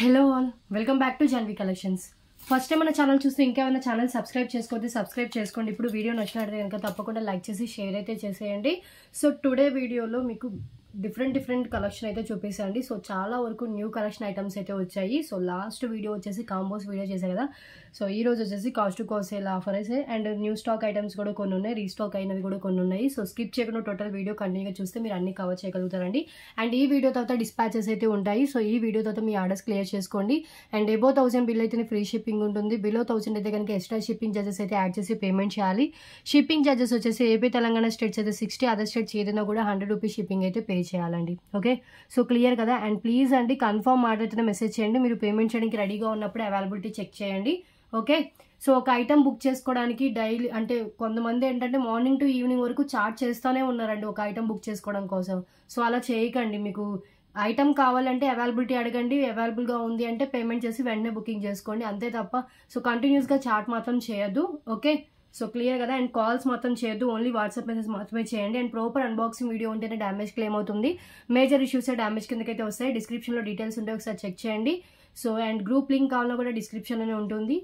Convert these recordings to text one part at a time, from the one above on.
Hello all, welcome back to Janvi collections. First time మన channel చూస్తే ఇంకేమైనా ఛానల్ సబ్స్క్రైబ్ చేసుకోండి. ఇప్పుడు వీడియో నచ్చినట్లయితే కనుక తప్పకుండా లైక్ చేసి షేర్ అయితే చేసేయండి. సో టుడే వీడియోలో మీకు డిఫరెంట్ కలెక్షన్ అయితే చూపిస్తాండి. సో చాలా వరకు న్యూ కలెక్షన్ ఐటమ్స్ అయితే వచ్చాయి. సో లాస్ట్ వీడియో వచ్చేసి కాంబోస్ వీడియో చేశాను కదా. సో ఈ రోజు వచ్చేసి cost to cost sale offer అయితే అండ్ న్యూ స్టాక్ ఐటమ్స్ కూడా కొన్ని ఉన్నాయి, రీస్టాక్ అయినవి కూడా కొన్ని ఉన్నాయి. సో స్కిప్ చేయకుండా టోటల్ వీడియో కంటిన్యూగా చూస్తే మీరు అన్ని కవర్ చేయగలుగుతారండి. అండ్ ఈ వీడియో తర్వాత డిస్పాచెస్ అయితే ఉంటాయి. సో ఈ వీడియో తర్వాత మీ ఆర్డర్స్ క్లియర్ చేసుకోండి. అండ్ ఎబో 1000 బిల్ అయితే ఫ్రీ షిప్పింగ్ ఉంటుంది. బిలో 1000 అయితే కనుక ఎక్స్ట్రా షిప్పింగ్ చార్జెస్ అయితే యాడ్ చేసి పేమెంట్ చేయాలి. షిప్పింగ్ చార్జెస్ వచ్చేసి ఏపీ తెలంగాణ స్టేట్స్ అయితే 60, అదర్ స్టేట్స్ ఏదైనా కూడా 100 రూపీస్ షిప్పింగ్ అయితే పే చేయాలండి. ఓకే, సో క్లియర్ కదా. అండ్ ప్లీజ్ అండి కన్ఫర్మ్ ఆర్డర్ అయితే మెసేజ్ చేయండి. మీరు పేమెంట్ చేయడానికి రెడీగా ఉన్నప్పుడు అవైలబిలిటీ చెక్ చేయండి. ఓకే, సో ఒక ఐటమ్ బుక్ చేసుకోవడానికి డైలీ అంటే కొంతమంది ఏంటంటే మార్నింగ్ టు ఈవినింగ్ వరకు చార్ట్ చేస్తూనే ఉన్నారండి ఒక ఐటమ్ బుక్ చేసుకోవడం కోసం. సో అలా చేయకండి. మీకు ఐటమ్ కావాలంటే అవైలబిలిటీ అడగండి, అవైలబుల్గా ఉంది అంటే పేమెంట్ చేసి వెంటనే బుకింగ్ చేసుకోండి, అంతే తప్ప సో కంటిన్యూస్గా చార్ట్ మాత్రం చేయొద్దు. ఓకే, సో క్లియర్ కదా. అండ్ కాల్స్ మాత్రం చేయొద్దు, ఓన్లీ వాట్సాప్ మెసేజ్ మాత్రమే చేయండి. అండ్ ప్రాపర్ అన్బాక్సింగ్ వీడియో ఉంటేనే డ్యామేజ్ క్లెయిమ్ అవుతుంది. మేజర్ ఇష్యూస్ డ్యామేజ్ కిందకైతే వస్తాయి. డిస్క్రిప్షన్లో డీటెయిల్స్ ఉంటే ఒకసారి చెక్ చేయండి. సో అండ్ గ్రూప్ లింక్ కావాలన్నా కూడా డిస్క్రిప్షన్లోనే ఉంటుంది.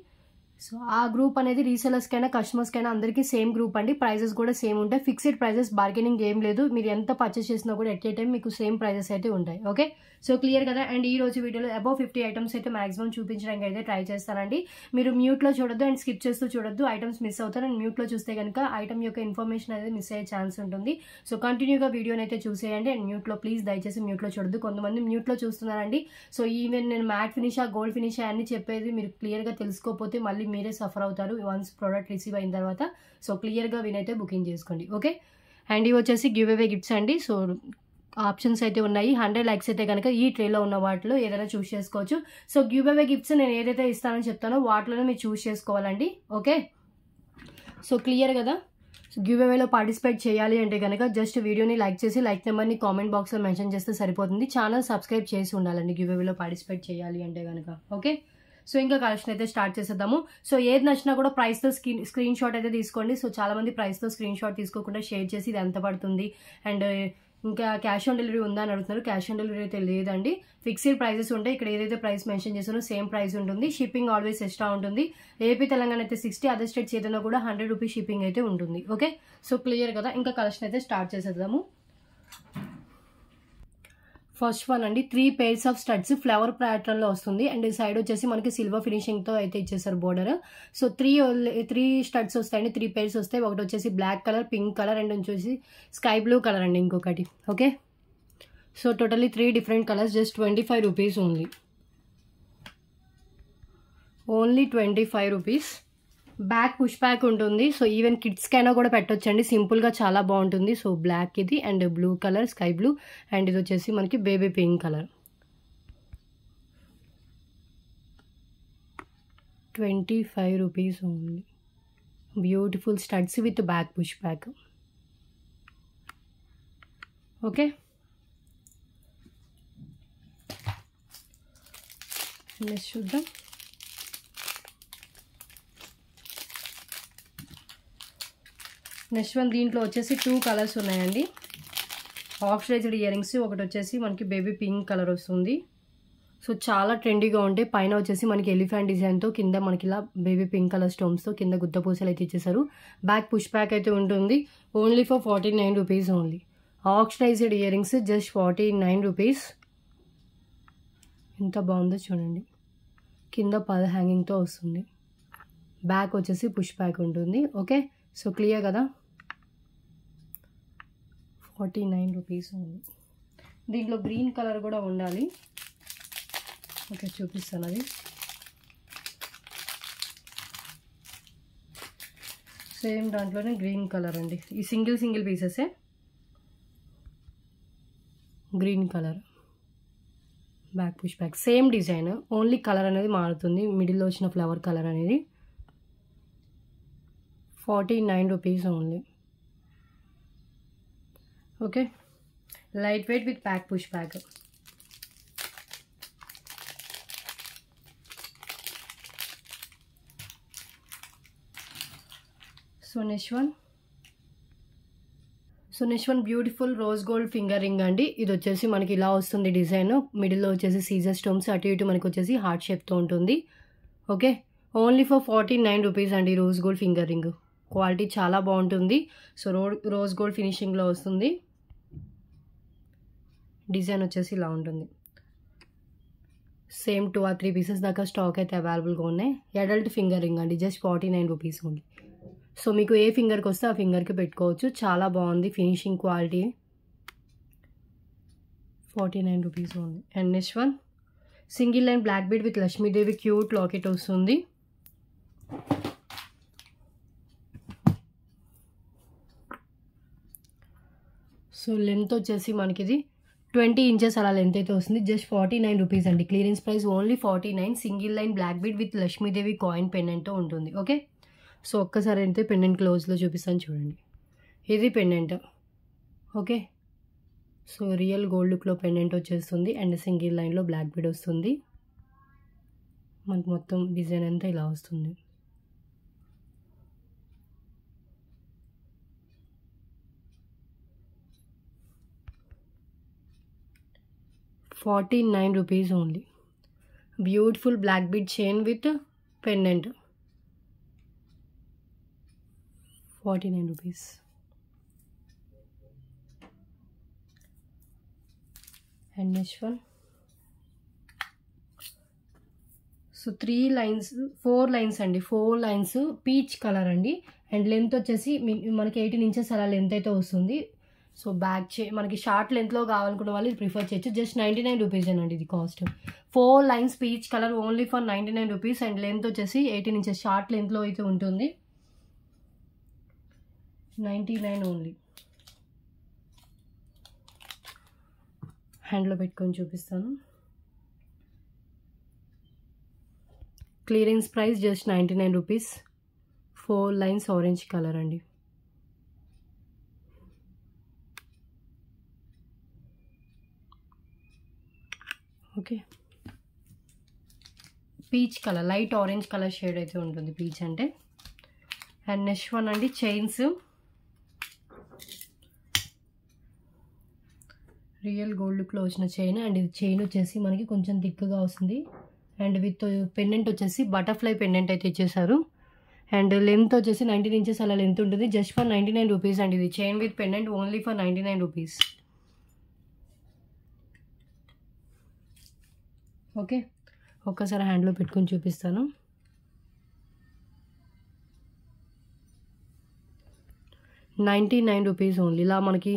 సో ఆ గ్రూప్ అనేది రీసెలర్స్కైనా కస్టమర్స్కైనా అందరికీ సేమ్ గ్రూప్ అండి. ప్రైజెస్ కూడా సేమ్ ఉంటాయి, ఫిక్స్డ్ ప్రైజెస్, బార్గెనింగ్ ఏం లేదు. మీరు ఎంత పర్చేస్ చేసినా కూడా ఎట్ ఏ టైం మీకు సేమ్ ప్రైజెస్ అయితే ఉంటాయి. ఓకే, సో క్లియర్ కదా. అండ్ ఈ రోజు వీడియోలో అబౌవ్ 50 ఐటమ్స్ అయితే మాక్సిమం చూపించడానికి అయితే ట్రై చేస్తానండి. మీరు మ్యూట్లో చూడొద్దు అండ్ స్కిప్ చేస్తూ చూడొద్దు, ఐటమ్స్ మిస్ అవుతారు. అండ్ మ్యూట్లో చూస్తే కనుక ఐటమ్ యొక్క ఇన్ఫర్మేషన్ అనేది మిస్ అయ్యే ఛాన్స్ ఉంటుంది. సో కంటిన్యూగా వీడియోని అయితే చూసేయండి. అండ్ మ్యూట్లో ప్లీజ్ దయచేసి మ్యూట్లో చూడొద్దు. కొంతమంది మ్యూట్లో చూస్తున్నారండి. సో ఈవెన్ నేను మ్యాట్ ఫినిషా, గోల్డ్ ఫినిషా అన్ని చెప్పేది మీరు క్లియర్గా తెలుసుకోకపోతే మళ్ళీ మీరే సఫర్ అవుతారు వన్స్ ప్రోడక్ట్ రిసీవ్ అయిన తర్వాత. సో క్లియర్గా వినైతే బుకింగ్ చేసుకోండి. ఓకే, అండ్ ఇవి వచ్చేసి గివ్ అవే గిఫ్ట్స్ అండి. సో ఆప్షన్స్ అయితే ఉన్నాయి. 100 లైక్స్ అయితే కనుక ఈ ట్రేలో ఉన్న వాటిలో ఏదైనా చూస్ చేసుకోవచ్చు. సో గివ్ అవే గిఫ్ట్స్ నేను ఏదైతే ఇస్తానని చెప్తానో వాటిలోనే మీరు చూస్ చేసుకోవాలండి. ఓకే, సో క్లియర్ కదా. గివ్ అవేలో పార్టిసిపేట్ చేయాలి అంటే కనుక జస్ట్ వీడియోని లైక్ చేసి లైక్ నెంబర్ని కామెంట్ బాక్స్లో మెన్షన్ చేస్తే సరిపోతుంది. ఛానల్ సబ్స్క్రైబ్ చేసి ఉండాలండి గివ్ అవేలో పార్టిసిపేట్ చేయాలి అంటే కనుక. ఓకే, సో ఇంకా కలెక్షన్ అయితే స్టార్ట్ చేసేద్దాము. సో ఏది నచ్చినా కూడా ప్రైస్తో స్క్రీన్ షాట్ అయితే తీసుకోండి. సో చాలా మంది ప్రైస్తో స్క్రీన్ షాట్ తీసుకోకుండా షేర్ చేసి ఇది ఎంత పడుతుంది అండ్ ఇంకా క్యాష్ ఆన్ డెలివరీ ఉందా అని అడుగుతున్నారు. క్యాష్ ఆన్ డెలివరీ అయితే లేదండి, ఫిక్స్డ్ ప్రైజెస్ ఉంటాయి. ఇక్కడ ఏదైతే ప్రైస్ మెన్షన్ చేసానో సేమ్ ప్రైస్ ఉంటుంది. షిప్పింగ్ ఆల్వేస్ ఎక్స్ట్రా ఉంటుంది. ఏపీ తెలంగాణ అయితే 60, అదర్ స్టేట్స్ ఏదైనా కూడా 100 రూపీస్ షిప్పింగ్ అయితే ఉంటుంది. ఓకే, సో క్లియర్ కదా. ఇంకా కలెక్షన్ అయితే స్టార్ట్ చేసేద్దాము. ఫస్ట్ వన్ అండి, 3 pairs of studs flower pattern లో వస్తుంది. అండ్ సైడ్ వచ్చేసి మనకి సిల్వర్ ఫినిషింగ్ తో అయితే ఇచ్చేసారు బోర్డర్. సో 3 స్టడ్స్ వస్తాయండి, 3 pairs వస్తాయి. ఒకటి వచ్చేసి black colour, pink colour and వచ్చేసి స్కై బ్లూ కలర్ అండి ఇంకొకటి. Okay, so totally 3 different colours, just 25 rupees only. 25 rupees. Back push back ఉంటుంది. సో ఈవెన్ కిడ్స్ కైనా కూడా పెట్టొచ్చండి, సింపుల్ గా చాలా బాగుంటుంది. సో బ్లాక్ ఇది and blue colour, sky blue and ఇది వచ్చేసి మనకి baby pink colour. 25 rupees only. Beautiful studs with back push back. Okay, next చూద్దాం. నెక్స్ట్ వన్, దీంట్లో వచ్చేసి 2 కలర్స్ ఉన్నాయండి. ఆక్సిడైజ్డ్ ఇయర్ రింగ్స్, ఒకటి వచ్చేసి మనకి బేబీ పింక్ కలర్ వస్తుంది. సో చాలా ట్రెండీగా ఉంటాయి. పైన వచ్చేసి మనకి ఎలిఫెంట్ డిజైన్తో, కింద మనకి ఇలా బేబీ పింక్ కలర్ స్టోన్స్తో కింద గుత్త పూసలు అయితే ఇచ్చేసారు. బ్యాక్ పుష్ బ్యాక్ అయితే ఉంటుంది. Only for 49 rupees only. Oxidised ear rings just 49 rupees. ఎంత బాగుందో చూడండి. కింద పద హ్యాంగింగ్తో వస్తుంది. బ్యాక్ వచ్చేసి పుష్ బ్యాక్ ఉంటుంది. ఓకే, సో క్లియర్ కదా. 49 రూపీస్ ఉంది. దీంట్లో గ్రీన్ కలర్ కూడా ఉండాలి. ఓకే, చూపిస్తాను అది. సేమ్ దాంట్లోనే గ్రీన్ కలర్ అండి. ఈ సింగిల్ పీసెసే green colour. Back push back same design, only colour అనేది మారుతుంది. మిడిల్లో వచ్చిన ఫ్లవర్ కలర్ అనేది. 49 rupees only. Okay, light weight with back push back. So next one, so next one beautiful rose gold finger ring అండి. ఇది వచ్చేసి మనకి ఇలా వస్తుంది డిజైన్. మిడిల్లో వచ్చేసి సీజర్ స్టోన్స్, అటు ఇటు మనకి వచ్చేసి హార్ట్ షేప్తో ఉంటుంది. ఓకే, ఓన్లీ ఫర్ 49 రూపీస్ అండి rose gold finger ring. Quality చాలా బాగుంటుంది. సో రోజ్ గోల్డ్ ఫినిషింగ్లో వస్తుంది. డిజైన్ వచ్చేసి ఇలా ఉంటుంది. సేమ్ 2 or 3 పీసెస్ దాకా స్టాక్ అయితే అవైలబుల్గా ఉన్నాయి. అడల్ట్ ఫింగర్ రింగ్ అండి, జస్ట్ 49 రూపీస్ ఓన్లీ. సో మీకు ఏ ఫింగర్కి వస్తే ఆ ఫింగర్కి పెట్టుకోవచ్చు. చాలా బాగుంది finishing quality. 49 rupees only. And next one single line black bead with Lakshmidevi cute locket వస్తుంది. సో లెంత్ వచ్చేసి మనకి ఇది 20 ఇంచెస్ అలా లెంత్ అయితే వస్తుంది. జస్ట్ 49 రూపీస్ అండి. Clearance price only 49. Single line black bead with Lakshmidevi coin పెండెంట్తో ఉంటుంది. ఓకే, సో ఒక్కసారి అయితే పెండెంట్ క్లోజ్లో చూపిస్తాను చూడండి. ఇది pendant. Okay, so real gold లుక్లో పెండెంట్ వచ్చేస్తుంది అండ్ సింగిల్ లైన్లో బ్లాక్ బీడ్ వస్తుంది. మనకు మొత్తం డిజైన్ అంతా ఇలా వస్తుంది. ₹49 rupees only. Beautiful black bead chain with pendant. 49 rupees. And next one. So 3 lines, 4 lines అండి. 4 lines పీచ్ కలర్ అండి. అండ్ లెంత్ వచ్చేసి మనకి 18 ఇంచెస్ అలా లెంత్ అయితే వస్తుంది. సో బ్యాక్ మనకి షార్ట్ లెంత్లో కావాలనుకున్న వాళ్ళు ఇది ప్రిఫర్ చేయొచ్చు. జస్ట్ 99 రూపీస్ అండి ఇది cost. 4 lines peach colour only for 99 rupees. And length వచ్చేసి 18 ఇంచెస్ షార్ట్ లెంత్లో అయితే ఉంటుంది. 99 ఓన్లీ. హ్యాండ్లో పెట్టుకొని చూపిస్తాను. Clearance price just 99 rupees. 4 lines orange colour అండి. Okay, peach colour, light orange colour shade అయితే ఉంటుంది పీచ్ అంటే. అండ్ నెక్స్ట్ వన్ అండి చైన్స్. రియల్ గోల్డ్ లుక్లో వచ్చిన చైన్. అండ్ ఇది చైన్ వచ్చేసి మనకి కొంచెం థిక్గా వస్తుంది. అండ్ విత్ పెండెంట్ వచ్చేసి బటర్ఫ్లై పెండెంట్ అయితే ఇచ్చేసారు. అండ్ లెంత్ వచ్చేసి 19 ఇంచెస్ అలా లెంత్ ఉంటుంది. జస్ట్ ఫర్ 99 రూపీస్ అండి ఇది. Chain with pendant only for 99 rupees. Okay, ఒక్కసారి హ్యాండ్లో పెట్టుకొని చూపిస్తాను. 99 రూపీస్ ఓన్లీ. ఇలా మనకి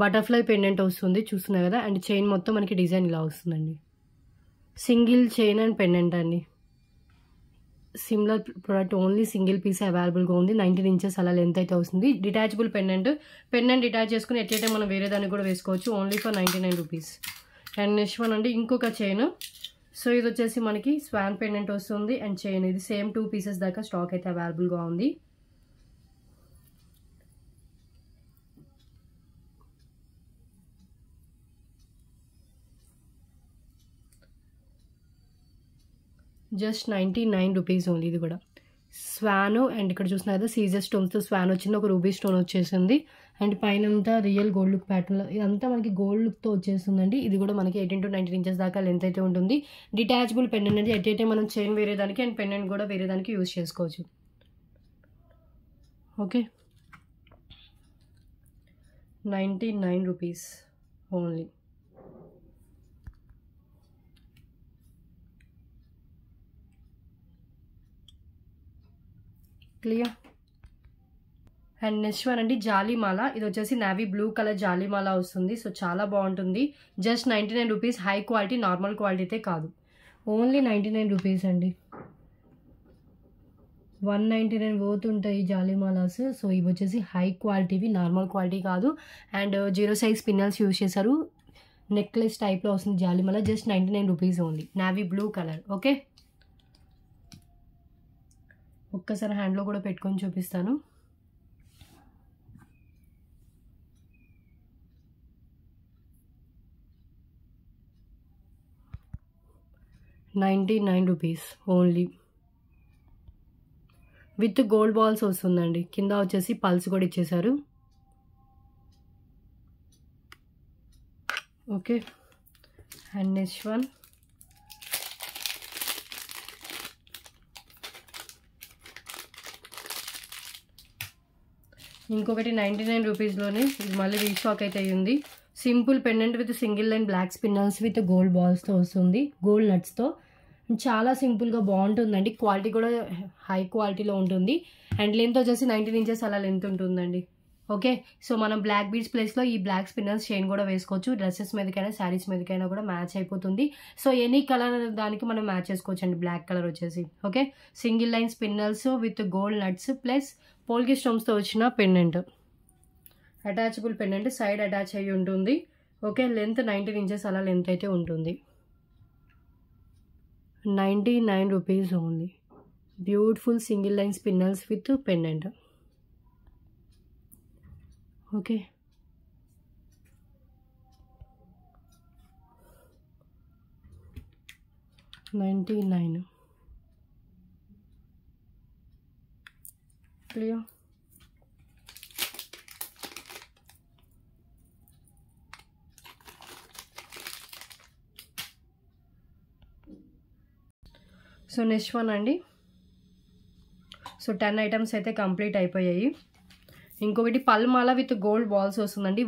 బటర్ఫ్లై పెండెంట్ వస్తుంది చూస్తున్నారు కదా. అండ్ చైన్ మొత్తం మనకి డిజైన్ ఇలా వస్తుందండి. సింగిల్ చైన్ అండ్ పెండెంట్ అండి. Similar product only single piece అవైలబుల్గా ఉంది. 19 ఇంచెస్ అలా లెంత్ అయితే వస్తుంది. డిటాచబుల్ పెండెంట్ డిటాచ్ చేసుకుని ఎట్లయితే మనం వేరే దాన్ని కూడా వేసుకోవచ్చు. Only for 99 rupees. And next one అండి ఇంకొక చైన్. సో ఇది వచ్చేసి మనకి స్వాన్ పెండెంట్ వస్తుంది అండ్ చైన్. ఇది సేమ్ 2 పీసెస్ దాకా స్టాక్ అయితే అవైలబుల్గా ఉంది. Just 99 rupees only. ఇది కూడా స్వాన్. అండ్ ఇక్కడ చూస్తున్నారు కదా సీజర్ స్టోన్స్తో స్వాన్ వచ్చింది. ఒక రూబీ స్టోన్ వచ్చేసింది. అండ్ పైన అంతా రియల్ గోల్డ్ లుక్ ప్యాటర్న్లో ఇదంతా మనకి గోల్డ్ లుక్తో వచ్చేస్తుందండి. ఇది కూడా మనకి 18 to 19 ఇంచెస్ దాకా లెంత్ అయితే ఉంటుంది. డిటాచబుల్ పెండెంట్ అంటే ఎట్లయితే మనం చైన్ వేరే దానికి అండ్ పెండెంట్ కూడా వేరే దానికి యూజ్ చేసుకోవచ్చు. Okay, 99 rupees only. Clear. And next one అండి జాలీమాల. ఇది వచ్చేసి నావీ బ్లూ కలర్ జాలీమాల వస్తుంది. సో చాలా బాగుంటుంది. Just 99 rupees. High quality, normal quality అయితే కాదు. ఓన్లీ 99 రూపీస్ అండి. 199 పోతుంటాయి జాలీమాలాస్. సో ఇవి వచ్చేసి హై క్వాలిటీవి, నార్మల్ క్వాలిటీ కాదు. అండ్ 0 సైజ్ పిన్నల్స్ యూజ్ చేశారు. నెక్లెస్ టైప్లో వస్తుంది జాలీమాల. Just 99 rupees only. Navy blue colour. Okay, ఒక్కసారి హ్యాండ్లో కూడా పెట్టుకొని చూపిస్తాను. ₹99 ఓన్లీ. విత్ గోల్డ్ బాల్స్ వస్తుందండి. కింద వచ్చేసి పల్స్ కూడా ఇచ్చేసారు. ఓకే, అండ్ నెక్స్ట్ వన్ ఇంకొకటి 99 రూపీస్లోనే, ఇది మళ్ళీ రీస్టాక్ అయితే అయ్యింది. Simple pendant with single line black spinners with gold బాల్స్తో వస్తుంది, గోల్డ్ నట్స్తో. చాలా సింపుల్గా బాగుంటుందండి, క్వాలిటీ కూడా హై క్వాలిటీలో ఉంటుంది. అండ్ లెంత్ వచ్చేసి 19 ఇంచెస్ అలా లెంత్ ఉంటుందండి. ఓకే, సో మనం బ్లాక్ బీడ్స్ ప్లేస్లో ఈ బ్లాక్ స్పిన్నర్స్ చైన్ కూడా వేసుకోవచ్చు. డ్రెస్సెస్ మీదకైనా శారీస్ మీదకైనా కూడా మ్యాచ్ అయిపోతుంది. సో ఎనీ కలర్ దానికి మనం మ్యాచ్ చేసుకోవచ్చు అండి. బ్లాక్ కలర్ వచ్చేసి okay, single line spinners with gold nuts plus polki స్టోన్స్తో వచ్చిన pendant, attachable pendant, side attach అయ్యి ఉంటుంది. ఓకే, లెంత్ 19 ఇంచెస్ అలా లెంత్ అయితే ఉంటుంది. 99 rupees only. Beautiful single line spinners with pendant. Okay, $99 clear. So next one అండి. So 10 items అయితే complete అయిపోయాయి. ఇంకొకటి పల్మాల విత్ గోల్డ్ బాల్స్ వస్తుందండి.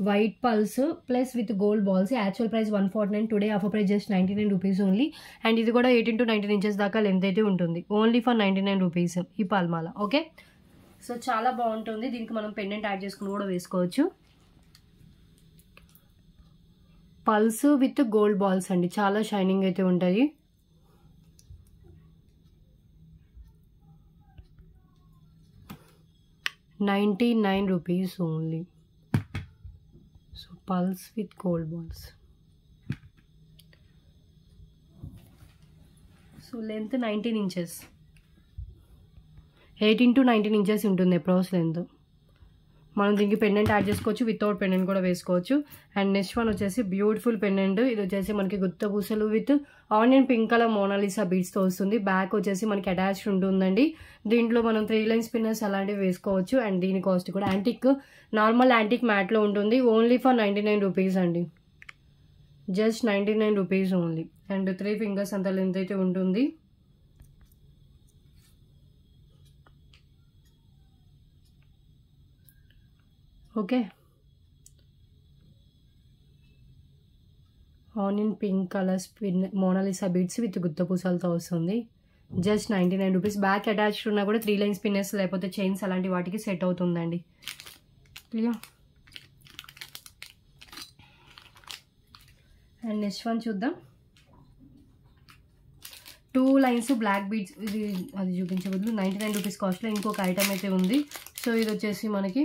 White pearls plus with gold balls. Actual price 149, today offer price just 99 rupees only. And ఇది కూడా 18 to 19 inches దాకా length అయితే ఉంటుంది. ఓన్లీ ఫర్ 99 రూపీస్ ఈ పల్మాల. ఓకే, సో చాలా బాగుంటుంది. దీనికి మనం పెండెంట్ యాడ్ చేసుకుని కూడా వేసుకోవచ్చు. పల్స్ విత్ గోల్డ్ బాల్స్ అండి, చాలా షైనింగ్ అయితే ఉంటాయి. ₹99 only. So pearls with gold balls. So length 19 inches, 18 to 19 inches ఉంటుంది అప్రాక్స్ లెంత్. మనం దీనికి పెండెంట్ యాడ్ చేసుకోవచ్చు, వితౌట్ పెండెంట్ కూడా వేసుకోవచ్చు. అండ్ నెక్స్ట్ వన్ వచ్చేసి బ్యూటిఫుల్ పెండెంట్. ఇది వచ్చేసి మనకి గుత్త పూసలు with onion pink colour Mona Lisa బీడ్స్తో వస్తుంది. బ్యాక్ వచ్చేసి మనకి అటాచ్డ్ ఉంటుందండి. దీంట్లో మనం 3 లైన్ స్పిన్నర్స్ అలాంటివి వేసుకోవచ్చు. అండ్ దీని కాస్ట్ కూడా యాంటిక్, నార్మల్ యాంటిక్ మ్యాట్లో ఉంటుంది. ఓన్లీ ఫర్ 99 రూపీస్ అండి, just 99 rupees only. And 3 fingers అంత లెంత్ అయితే ఉంటుంది. Okay, onion pink colour spin Mona Lisa beads with గుత్త పూసలతో వస్తుంది. Just 99 rupees. బ్యాక్ అటాచ్డ్ ఉన్నా కూడా 3 లైన్ స్పిన్నర్స్ లేకపోతే చైన్స్ అలాంటి వాటికి సెట్ అవుతుందండి. క్లియర్. అండ్ నెక్స్ట్ వన్ చూద్దాం. 2 లైన్స్ బ్లాక్ బీడ్స్. ఇది అది చూపించే బదులు 99 రూపీస్ కాస్ట్లో ఇంకొక ఐటమ్ అయితే ఉంది. సో ఇది వచ్చేసి మనకి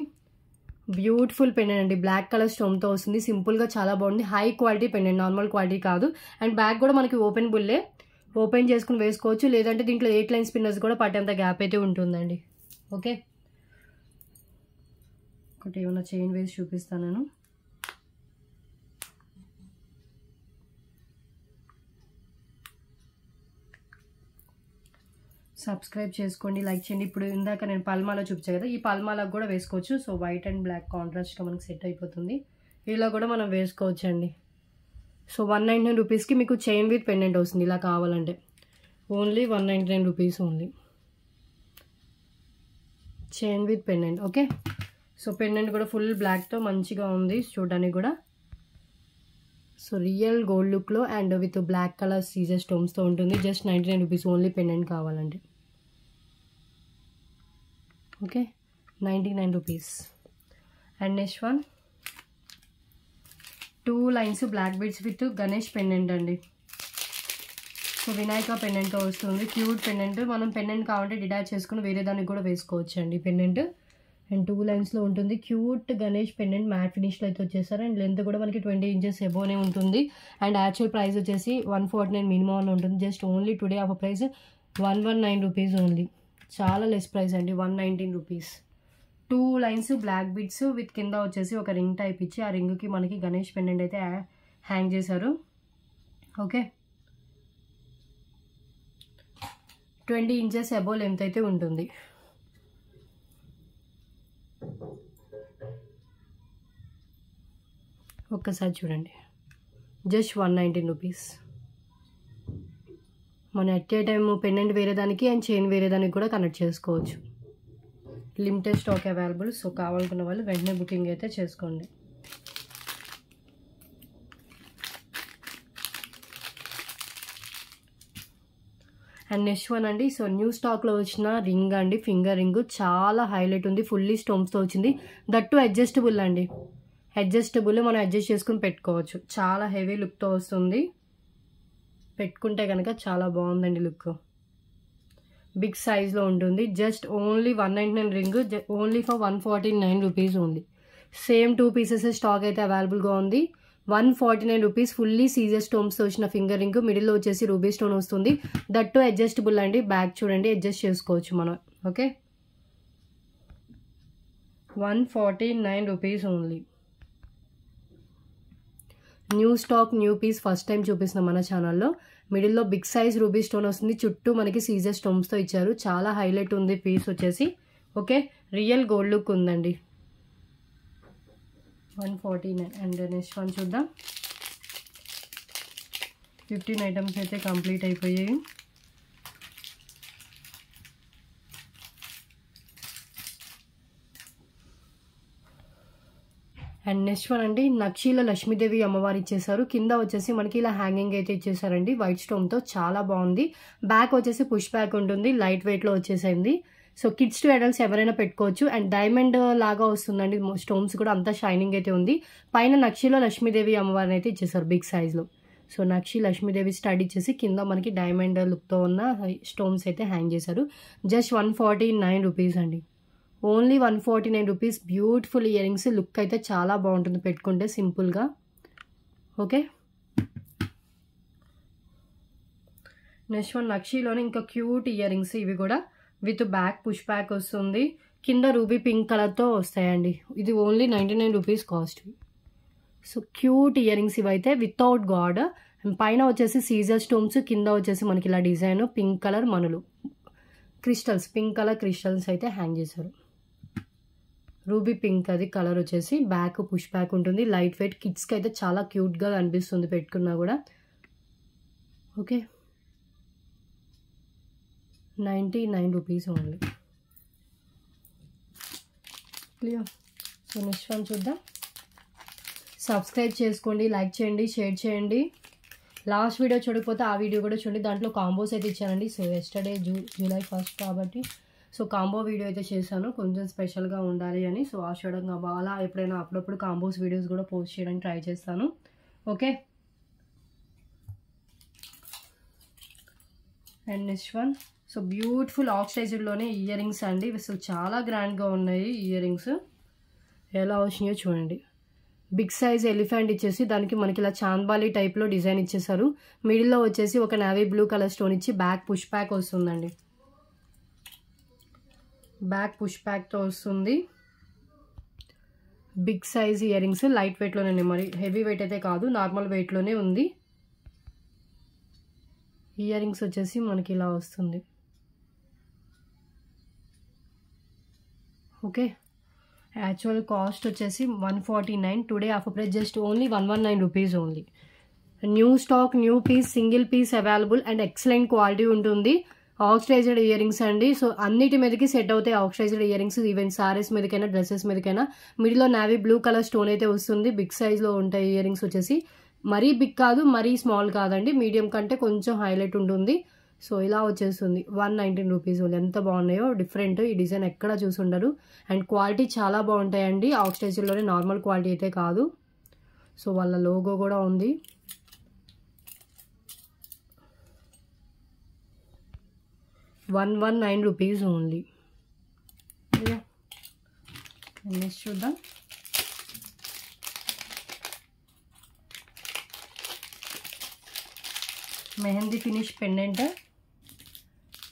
బ్యూటిఫుల్ పెండెంట్ అండి, బ్లాక్ కలర్ స్టోన్తో వస్తుంది. సింపుల్గా చాలా బాగుంది, high quality pendant, normal quality కాదు. అండ్ బ్యాక్ కూడా మనకి ఓపెన్ బుల్లే, ఓపెన్ చేసుకుని వేసుకోవచ్చు. లేదంటే దీంట్లో 8 లైన్ స్పిన్నర్స్ కూడా పట్టేంత గ్యాప్ అయితే ఉంటుందండి. ఓకే, ఒకటి ఏమన్నా చైన్ వేసి చూపిస్తాను నేను. సబ్స్క్రైబ్ చేసుకోండి, లైక్ చేయండి. ఇప్పుడు ఇందాక నేను పల్మాలో చూపించాను కదా, ఈ పల్మాలకు కూడా వేసుకోవచ్చు. సో వైట్ అండ్ బ్లాక్ కాంట్రాస్ట్గా మనకి సెట్ అయిపోతుంది. ఇలా కూడా మనం వేసుకోవచ్చు అండి. సో 199 రూపీస్కి మీకు చైన్ విత్ పెండెంట్ వస్తుంది ఇలా కావాలంటే. Only 199 rupees only, chain with pendant. Okay, so pendant కూడా ఫుల్ బ్లాక్తో మంచిగా ఉంది చూడడానికి కూడా. సో రియల్ గోల్డ్ లుక్లో and with black colour CZ స్టోన్స్తో ఉంటుంది. జస్ట్ 99 రూపీస్ ఓన్లీ పెండెంట్ కావాలంటే. Okay, 99 rupees. And next one 2 lines black beads with Ganesh pendant అండి. సో వినాయక పెండెంట్తో వస్తుంది, క్యూట్ పెండెంట్. మనం పెండెంట్ కావాలంటే డిటాచ్ చేసుకుని వేరే దానికి కూడా వేసుకోవచ్చు అండి పెండెంట్. అండ్ 2 లైన్స్లో ఉంటుంది. క్యూట్ గణేష్ పెండెంట్ మ్యాట్ ఫినిష్లో అయితే వచ్చేసారు. అండ్ లెంత్ కూడా మనకి 20 ఇంచెస్ ఎబోనే ఉంటుంది. అండ్ యాక్చువల్ ప్రైస్ వచ్చేసి 149 మినిమం అని ఉంటుంది. Just only today offer price 119 rupees only. చాలా లెస్ ప్రైస్ అండి, 119 rupees. 2 lines black beads with కింద వచ్చేసి ఒక రింగ్ టైప్ ఇచ్చి ఆ రింగ్కి మనకి గణేష్ పెండెంట్ అయితే హ్యాంగ్ చేశారు. ఓకే, 20 ఇంచెస్ అబో లెంత్ అయితే ఉంటుంది. ఒక్కసారి చూడండి, జస్ట్ 119 రూపీస్. మనం ఎట్ ఏ టైమ్ పెండెంట్ వేరే దానికి అండ్ చైన్ వేరే దానికి కూడా కనెక్ట్ చేసుకోవచ్చు. Limited stock available. సో కావాలనుకున్న వాళ్ళు వెంటనే బుకింగ్ అయితే చేసుకోండి. అండ్ నెక్స్ట్ వన్ అండి, సో న్యూ స్టాక్లో వచ్చిన రింగ్ అండి, ఫింగర్ రింగ్ చాలా హైలైట్ ఉంది, ఫుల్లీ స్టోన్స్తో వచ్చింది. దట్టు అడ్జస్టబుల్ అండి, అడ్జస్టబుల్, మనం అడ్జస్ట్ చేసుకుని పెట్టుకోవచ్చు. చాలా హెవీ లుక్తో వస్తుంది, పెట్టుకుంటే కనుక చాలా బాగుందండి లుక్. బిగ్ సైజ్లో ఉంటుంది. Just only 199 ring, only for 149 rupees only. Same 2 pieces stock అయితే అవైలబుల్గా ఉంది. 149 రూపీస్. ఫుల్లీ సీజర్ స్టోన్స్తో వచ్చిన ఫింగర్ రింగ్, మిడిల్లో వచ్చేసి రూబీ స్టోన్ వస్తుంది. దట్టు అడ్జస్టబుల్ అండి, బ్యాక్ చూడండి అడ్జస్ట్ చేసుకోవచ్చు మనం. Okay, 149 rupees only. New stock, new piece, first time చూపిస్తున్నాం మన ఛానల్లో. మిడిల్లో బిగ్ సైజ్ రూబీ స్టోన్ వస్తుంది, చుట్టూ మనకి సీజర్ స్టోన్స్తో ఇచ్చారు. చాలా హైలైట్ ఉంది పీస్ వచ్చేసి. ఓకే, రియల్ గోల్డ్ లుక్ ఉందండి. 149. అండ్ నెక్స్ట్ వన్ చూద్దాం. 15 ఐటమ్స్ అయితే కంప్లీట్ అయిపోయాయి. అండ్ నెక్స్ట్ వన్ అండి, నక్షీలో లక్ష్మీదేవి అమ్మవారు ఇచ్చేసారు. కింద వచ్చేసి మనకి ఇలా హ్యాంగింగ్ అయితే ఇచ్చేసారండి వైట్ స్టోన్తో, చాలా బాగుంది. బ్యాక్ వచ్చేసి పుష్ బ్యాక్ ఉంటుంది, లైట్ వెయిట్లో వచ్చేసింది. సో కిడ్స్ టు అడల్ట్స్ ఎవరైనా పెట్టుకోవచ్చు. అండ్ డైమండ్ లాగా వస్తుందండి స్టోన్స్ కూడా, అంతా షైనింగ్ అయితే ఉంది. పైన నక్షీలో లక్ష్మీదేవి అమ్మవారిని అయితే ఇచ్చేసారు బిగ్ సైజ్లో. సో నక్షి లక్ష్మీదేవి స్టడ్ ఇచ్చేసి కింద మనకి డైమండ్ లుక్తో ఉన్న స్టోన్స్ అయితే హ్యాంగ్ చేశారు. జస్ట్ 149 రూపీస్ అండి, only 149 rupees. Beautiful ear rings, look అయితే చాలా బాగుంటుంది పెట్టుకుంటే సింపుల్గా. ఓకే, నెక్స్ట్ వన్ నక్షీలోనే ఇంకా క్యూట్ ఇయర్ రింగ్స్, ఇవి కూడా విత్ బ్యాక్ పుష్ బ్యాక్ వస్తుంది. కింద రూబీ పింక్ కలర్తో వస్తాయండి. ఇది only 99 rupees cost. So cute ear rings ఇవైతే వితౌట్ గాడ్. అండ్ పైన వచ్చేసి సీజర్ స్టోన్స్, కింద వచ్చేసి మనకి ఇలా డిజైన్ పింక్ కలర్ మనులు క్రిస్టల్స్, పింక్ కలర్ క్రిస్టల్స్ అయితే హ్యాంగ్ చేశారు. రూబీ పింక్ అది కలర్ వచ్చేసి. బ్యాక్ పుష్ బ్యాక్ ఉంటుంది, లైట్ వెయిట్. కిడ్స్కి అయితే చాలా క్యూట్గా అనిపిస్తుంది పెట్టుకున్నా కూడా. Okay, 99 rupees only. Clear. So next one చూద్దాం. సబ్స్క్రైబ్ చేసుకోండి, లైక్ చేయండి, షేర్ చేయండి. లాస్ట్ వీడియో చూడకపోతే ఆ వీడియో కూడా చూడండి, దాంట్లో కాంబోస్ అయితే ఇచ్చానండి. సో ఎస్టర్డే జూలై 1 కాబట్టి సో కాంబో వీడియో అయితే చేశాను, కొంచెం స్పెషల్గా ఉండాలి అని. సో ఆషాఢంగా అలా ఎప్పుడైనా అప్పుడప్పుడు కాంబోస్ వీడియోస్ కూడా పోస్ట్ చేయడానికి ట్రై చేస్తాను. Okay, and next one, so beautiful ఆక్సిడైజ్డ్లోనే ఇయర్ రింగ్స్ అండి. అసలు చాలా గ్రాండ్గా ఉన్నాయి ఇయర్ రింగ్స్. ఎలా వచ్చినాయో చూడండి. బిగ్ సైజ్ ఎలిఫెంట్ ఇచ్చేసి దానికి మనకి ఇలా చాంద్బాలి టైప్లో డిజైన్ ఇచ్చేసారు. మిడిల్లో వచ్చేసి ఒక నేవీ బ్లూ కలర్ స్టోన్ ఇచ్చి బ్యాక్ పుష్ బ్యాక్ వస్తుందండి. బ్యాక్ పుష్ బ్యాక్తో వస్తుంది. Big size ear rings, light వెయిట్లోనే, మరి హెవీ వెయిట్ అయితే కాదు, నార్మల్ వెయిట్లోనే ఉంది. ఇయర్ రింగ్స్ వచ్చేసి మనకి ఇలా వస్తుంది. ఓకే, యాక్చువల్ కాస్ట్ వచ్చేసి 149. Today offer price just only 119 rupees only. New stock, new piece, single piece available and excellent quality ఉంటుంది. ఆక్సిడైజ్డ్ ఇయర్ రింగ్స్ అండి. సో అన్నిటి మీదకి సెట్ అవుతాయి oxidised ear rings, even saris మీదకైనా డ్రెస్సెస్ మీదకైనా. మిడిల్లో navy blue colour stone అయితే వస్తుంది. బిగ్ సైజ్లో ఉంటాయి ఇయర్ రింగ్స్ వచ్చేసి. మరీ బిగ్ కాదు, మరీ స్మాల్ కాదండి, మీడియం కంటే కొంచెం హైలైట్ ఉంటుంది. సో ఇలా వచ్చేస్తుంది 119 రూపీస్. ఎంత బాగున్నాయో, డిఫరెంట్. ఈ డిజైన్ ఎక్కడ చూసుండరు. అండ్ క్వాలిటీ చాలా బాగుంటాయండి, ఆక్సిడైజ్డ్లోనే, నార్మల్ క్వాలిటీ అయితే కాదు. సో వాళ్ళ లోగో కూడా ఉంది. $119 రూపీస్ ఓన్లీ. నెక్స్ట్ చూద్దాం. Mehndi finish pendant,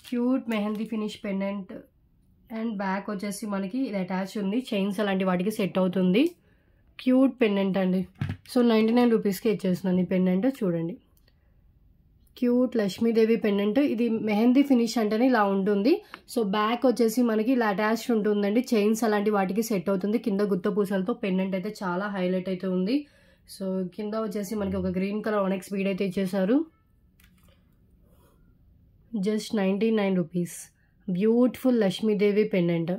cute mehndi finish pendant. And back వచ్చేసి మనకి ఇది అటాచ్ ఉంది, చైన్స్ అలాంటి వాటికి సెట్ అవుతుంది. క్యూట్ పెండెంట్ అండి. సో 99 రూపీస్కి ఇచ్చేస్తున్నాను ఈ పెండెంట్. చూడండి, క్యూట్ లక్ష్మీదేవి పెండెంట్. ఇది మెహందీ ఫినిష్ అంటేనే ఇలా ఉంటుంది. సో బ్యాక్ వచ్చేసి మనకి ఇలా అటాచ్డ్ ఉంటుందండి, చైన్స్ అలాంటి వాటికి సెట్ అవుతుంది. కింద గుత్త పూసలతో పెండెంట్ అయితే చాలా హైలైట్ అయితే ఉంది. సో కింద వచ్చేసి మనకి ఒక గ్రీన్ కలర్ ఆనెక్స్ బీడ్ అయితే ఇచ్చేసారు. Just 99 rupees. Beautiful Lakshmidevi pendant.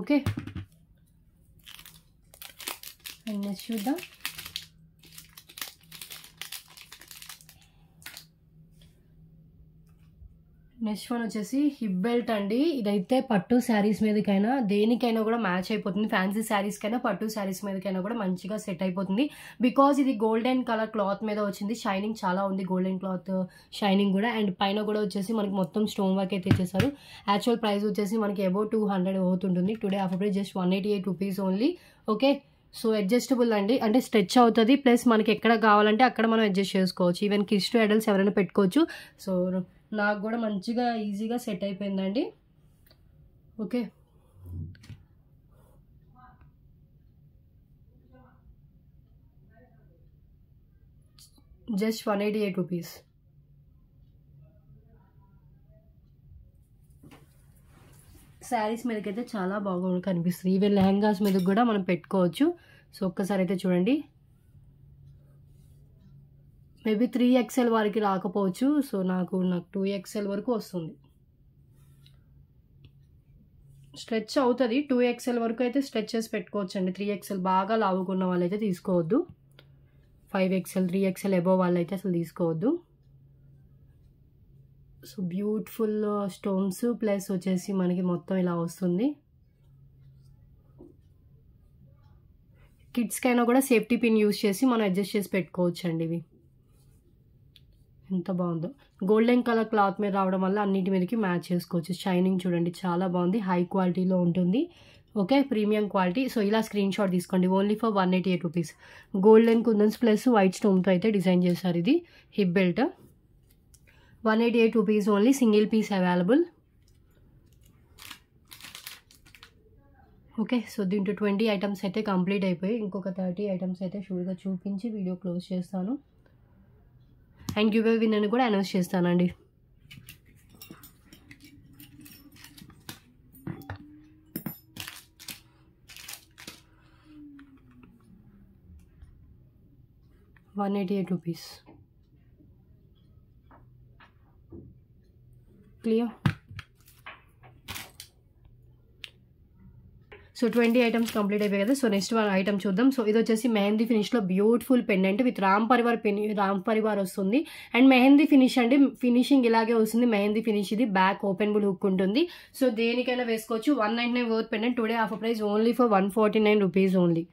Okay, and next చూద్దాం. నెక్స్ట్ వన్ వచ్చేసి హిప్ బెల్ట్ అండి. ఇదైతే పట్టు శారీస్ మీదకైనా దేనికైనా కూడా మ్యాచ్ అయిపోతుంది. ఫ్యాన్సీ శారీస్కైనా పట్టు శారీస్ మీదకైనా కూడా మంచిగా సెట్ అయిపోతుంది. బికాజ్ ఇది గోల్డెన్ కలర్ క్లాత్ మీద వచ్చింది. షైనింగ్ చాలా ఉంది, గోల్డెన్ క్లాత్ షైనింగ్ కూడా. అండ్ పైన కూడా వచ్చేసి మనకి మొత్తం స్టోన్ వర్క్ అయితే ఇచ్చేసారు. యాక్చువల్ ప్రైస్ వచ్చేసి మనకి అబౌట్ 200 అవుతుంటుంది. Today offer price just 188 rupees only. Okay, so adjustable అండి, అంటే స్ట్రెచ్ అవుతుంది. ప్లస్ మనకి ఎక్కడ కావాలంటే అక్కడ మనం అడ్జస్ట్ చేసుకోవచ్చు. ఈవెన్ కిడ్స్ టు అడల్ట్స్ ఎవరైనా పెట్టుకోవచ్చు. సో నాకు కూడా మంచిగా ఈజీగా సెట్ అయిపోయిందండి. Okay, just 188 rupees. శారీస్ మీదకైతే చాలా బాగా కనిపిస్తుంది. ఈవెన్ లెహంగాస్ మీద కూడా మనం పెట్టుకోవచ్చు. సో ఒక్కసారి అయితే చూడండి. మేబీ 3XL వారికి రాకపోవచ్చు. సో నాకు 2XL వరకు వస్తుంది. స్ట్రెచ్ అవుతుంది. 2XL వరకు అయితే స్ట్రెచ్ చేసి పెట్టుకోవచ్చు అండి. 3XL బాగా లావుకున్న వాళ్ళైతే తీసుకోవద్దు. 5XL 3XL అబోవ్ వాళ్ళైతే అసలు తీసుకోవద్దు. సో బ్యూటిఫుల్ స్టోన్స్ ప్లస్ వచ్చేసి మనకి మొత్తం ఇలా వస్తుంది. కిడ్స్కైనా కూడా సేఫ్టీ పిన్ యూజ్ చేసి మనం అడ్జస్ట్ చేసి పెట్టుకోవచ్చు అండి. ఇవి ఎంత బాగుందో. గోల్డెన్ కలర్ క్లాత్ మీద రావడం వల్ల అన్నిటి మీదకి మ్యాచ్ చేసుకోవచ్చు. షైనింగ్ చూడండి చాలా బాగుంది. హై క్వాలిటీలో ఉంటుంది. Okay, premium quality. సో ఇలా స్క్రీన్ షాట్ తీసుకోండి. Only for 188 rupees. Golden kundans plus white స్టోన్తో అయితే డిజైన్ చేశారు. ఇది hip belt. 188 rupees only. Single piece available. Okay, so దీంట్లో 20 ఐటమ్స్ అయితే కంప్లీట్ అయిపోయాయి. ఇంకొక 30 ఐటమ్స్ అయితే షూర్గా చూపించి వీడియో క్లోజ్ చేస్తాను. అండ్ గివ్ అవే విన్నర్ని కూడా అనౌన్స్ చేస్తానండి. ₹188. క్లియర్. సో 20 ఐటమ్స్ కంప్లీట్ అయిపోయాయి కదా. సో నెక్స్ట్ వన్ ఐటమ్ చూద్దాం. సో ఇది వచ్చేసి మెహందీ ఫినిష్లో beautiful pendant with Ram Parivar వస్తుంది. అండ్ మెహందీ ఫినిష్ అండి. ఫినిషింగ్ ఇలాగే వస్తుంది. మెహందీ ఫినిష్ ఇది. బ్యాక్ ఓపెన్ బుల్ హుక్ ఉంటుంది. సో దేనికైనా వేసుకోవచ్చు. 199 worth pendant. Today offer price only for 149 rupees only.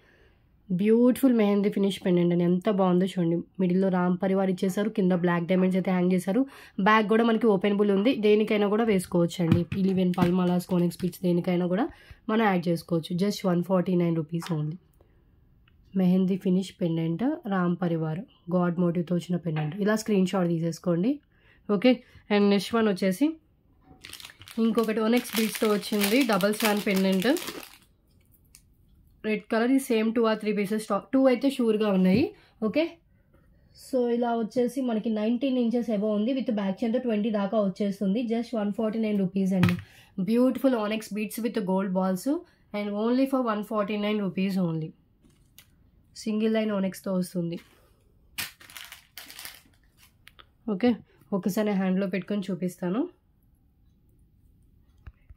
Beautiful mehndi finish pendant అని ఎంత బాగుందో చూడండి. మిడిల్లో రామ్ పరివార్ ఇచ్చేసారు. కింద బ్లాక్ డైమండ్స్ అయితే హ్యాంగ్ చేశారు. బ్యాక్ కూడా మనకి ఓపెన్ బుల్ ఉంది. దేనికైనా కూడా వేసుకోవచ్చు అండి. ఈవెన్ పల్మాలాస్ కోనిక్స్ పిట్స్ దేనికైనా కూడా మనం యాడ్ చేసుకోవచ్చు. Just 149 rupees only. Mehndi finish pendant Ram Parivar god మోటివ్తో వచ్చిన పెండెంట్. ఇలా స్క్రీన్ షాట్ తీసేసుకోండి. ఓకే, అండ్ నెక్స్ట్ వన్ వచ్చేసి ఇంకొకటి ఓనెక్స్ బీట్స్తో వచ్చింది double swan pendant. Red colour. ఈ సేమ్ 2 or 3 పీసెస్ స్టాక్. 2 అయితే షూర్గా ఉన్నాయి. ఓకే, సో ఇలా వచ్చేసి మనకి 19 ఇంచెస్ అబౌవ్ ఉంది. విత్ బ్యాక్ చైన్తో 20 దాకా వచ్చేస్తుంది. జస్ట్ 149 రూపీస్ అండి. Beautiful onyx beads with gold balls and only for 149 rupees only. Single line ఆనెక్స్తో వస్తుంది. ఓకే, ఒకసారి హ్యాండ్లో పెట్టుకొని చూపిస్తాను.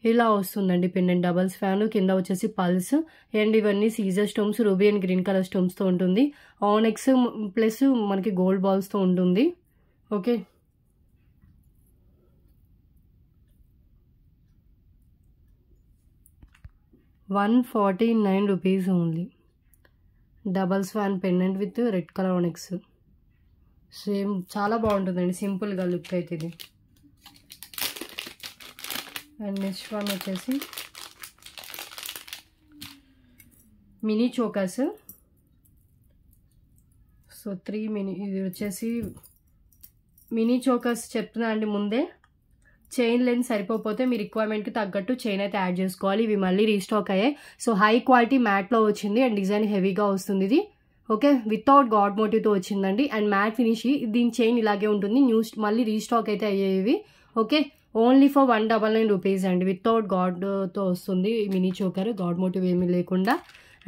ఇలా వస్తుందండి పెండెంట్. డబల్స్ ఫ్యాన్ కింద వచ్చేసి పల్స్ అండ్ ఇవన్నీ CZ stones ruby and green colour స్టోన్స్తో ఉంటుంది. ఆనెక్స్ ప్లస్ మనకి గోల్డ్ బాల్స్తో ఉంటుంది. Okay, ₹149 only. Double swan pendant with red colour onyx. Same చాలా బాగుంటుందండి. సింపుల్గా లుక్ అయితే ఇది. అండ్ నెక్స్ట్ వన్ వచ్చేసి మినీ చోకర్స్. So 3 mini. ఇది వచ్చేసి మినీ చోకర్స్ చెప్తున్నా అండి ముందే. చైన్ లెంత్ సరిపోతే మీ రిక్వైర్మెంట్కి తగ్గట్టు చైన్ అయితే యాడ్ చేసుకోవాలి. ఇవి మళ్ళీ రీస్టాక్ అయ్యాయి. సో హై క్వాలిటీ మ్యాట్లో వచ్చింది అండ్ డిజైన్ హెవీగా వస్తుంది ఇది. ఓకే, వితౌట్ గాడ్ మోటివ్తో వచ్చిందండి. And matte finish. దీని చైన్ ఇలాగే ఉంటుంది. మళ్ళీ రీస్టాక్ అయితే అయ్యేవి. ఓకే, ఓన్లీ ఫర్ 199 రూపీస్ అండి. వితౌట్ గాడ్తో వస్తుంది మినీ చోకర్, గాడ్ మోటివ్ ఏమీ లేకుండా.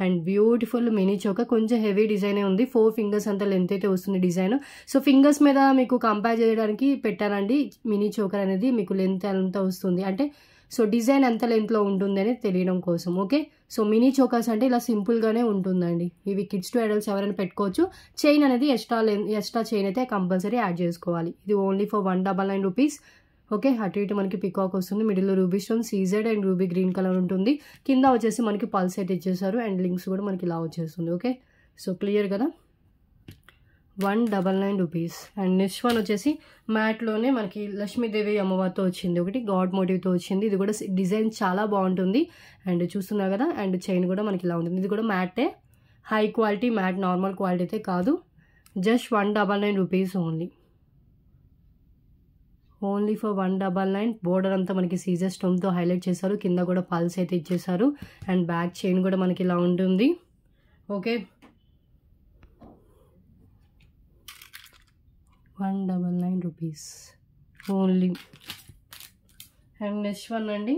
అండ్ బ్యూటిఫుల్ మినీ చోకర్, కొంచెం హెవీ డిజైనే ఉంది. 4 ఫింగర్స్ అంత లెంత్ అయితే వస్తుంది డిజైన్. సో ఫింగర్స్ మీద మీకు కంపేర్ చేయడానికి పెట్టానండి మినీ చోకర్ అనేది. మీకు లెంత్ ఎంత వస్తుంది అంటే, సో డిజైన్ ఎంత లెంత్లో ఉంటుంది అనేది తెలియడం కోసం. ఓకే, సో మినీ చోకర్స్ అంటే ఇలా సింపుల్గానే ఉంటుందండి. ఇవి కిడ్స్ టు అడల్ట్స్ ఎవరైనా పెట్టుకోవచ్చు. చైన్ అనేది ఎక్స్ట్రా చైన్ అయితే కంపల్సరీ యాడ్ చేసుకోవాలి. ఇది ఓన్లీ ఫర్ 199 రూపీస్. ఓకే, అటు ఇటు మనకి పికాక్ వస్తుంది. మిడిల్లో ruby stone, CZ and ruby green colour ఉంటుంది. కింద వచ్చేసి మనకి పల్స్ అయితే ఇచ్చేసారు. అండ్ లింక్స్ కూడా మనకి ఇలా వచ్చేస్తుంది. ఓకే, సో క్లియర్ కదా. 199 రూపీస్. అండ్ నెక్స్ట్ వన్ వచ్చేసి మ్యాట్లోనే మనకి లక్ష్మీదేవి అమ్మవారితో వచ్చింది. ఒకటి గాడ్ మోటివ్తో వచ్చింది. ఇది కూడా డిజైన్ చాలా బాగుంటుంది. అండ్ చూస్తున్నారు కదా. అండ్ చైన్ కూడా మనకి ఇలా ఉంటుంది. ఇది కూడా మ్యాటే, high quality matte, normal quality అయితే కాదు. Just 199 rupees only. Only for 199. Border అంతా మనకి సీజర్ స్టోన్తో హైలైట్ చేశారు. కింద కూడా పల్స్ అయితే ఇచ్చేసారు. అండ్ బ్యాక్ చైన్ కూడా మనకి ఇలా ఉంటుంది. Okay, 199 rupees only. And next one అండి.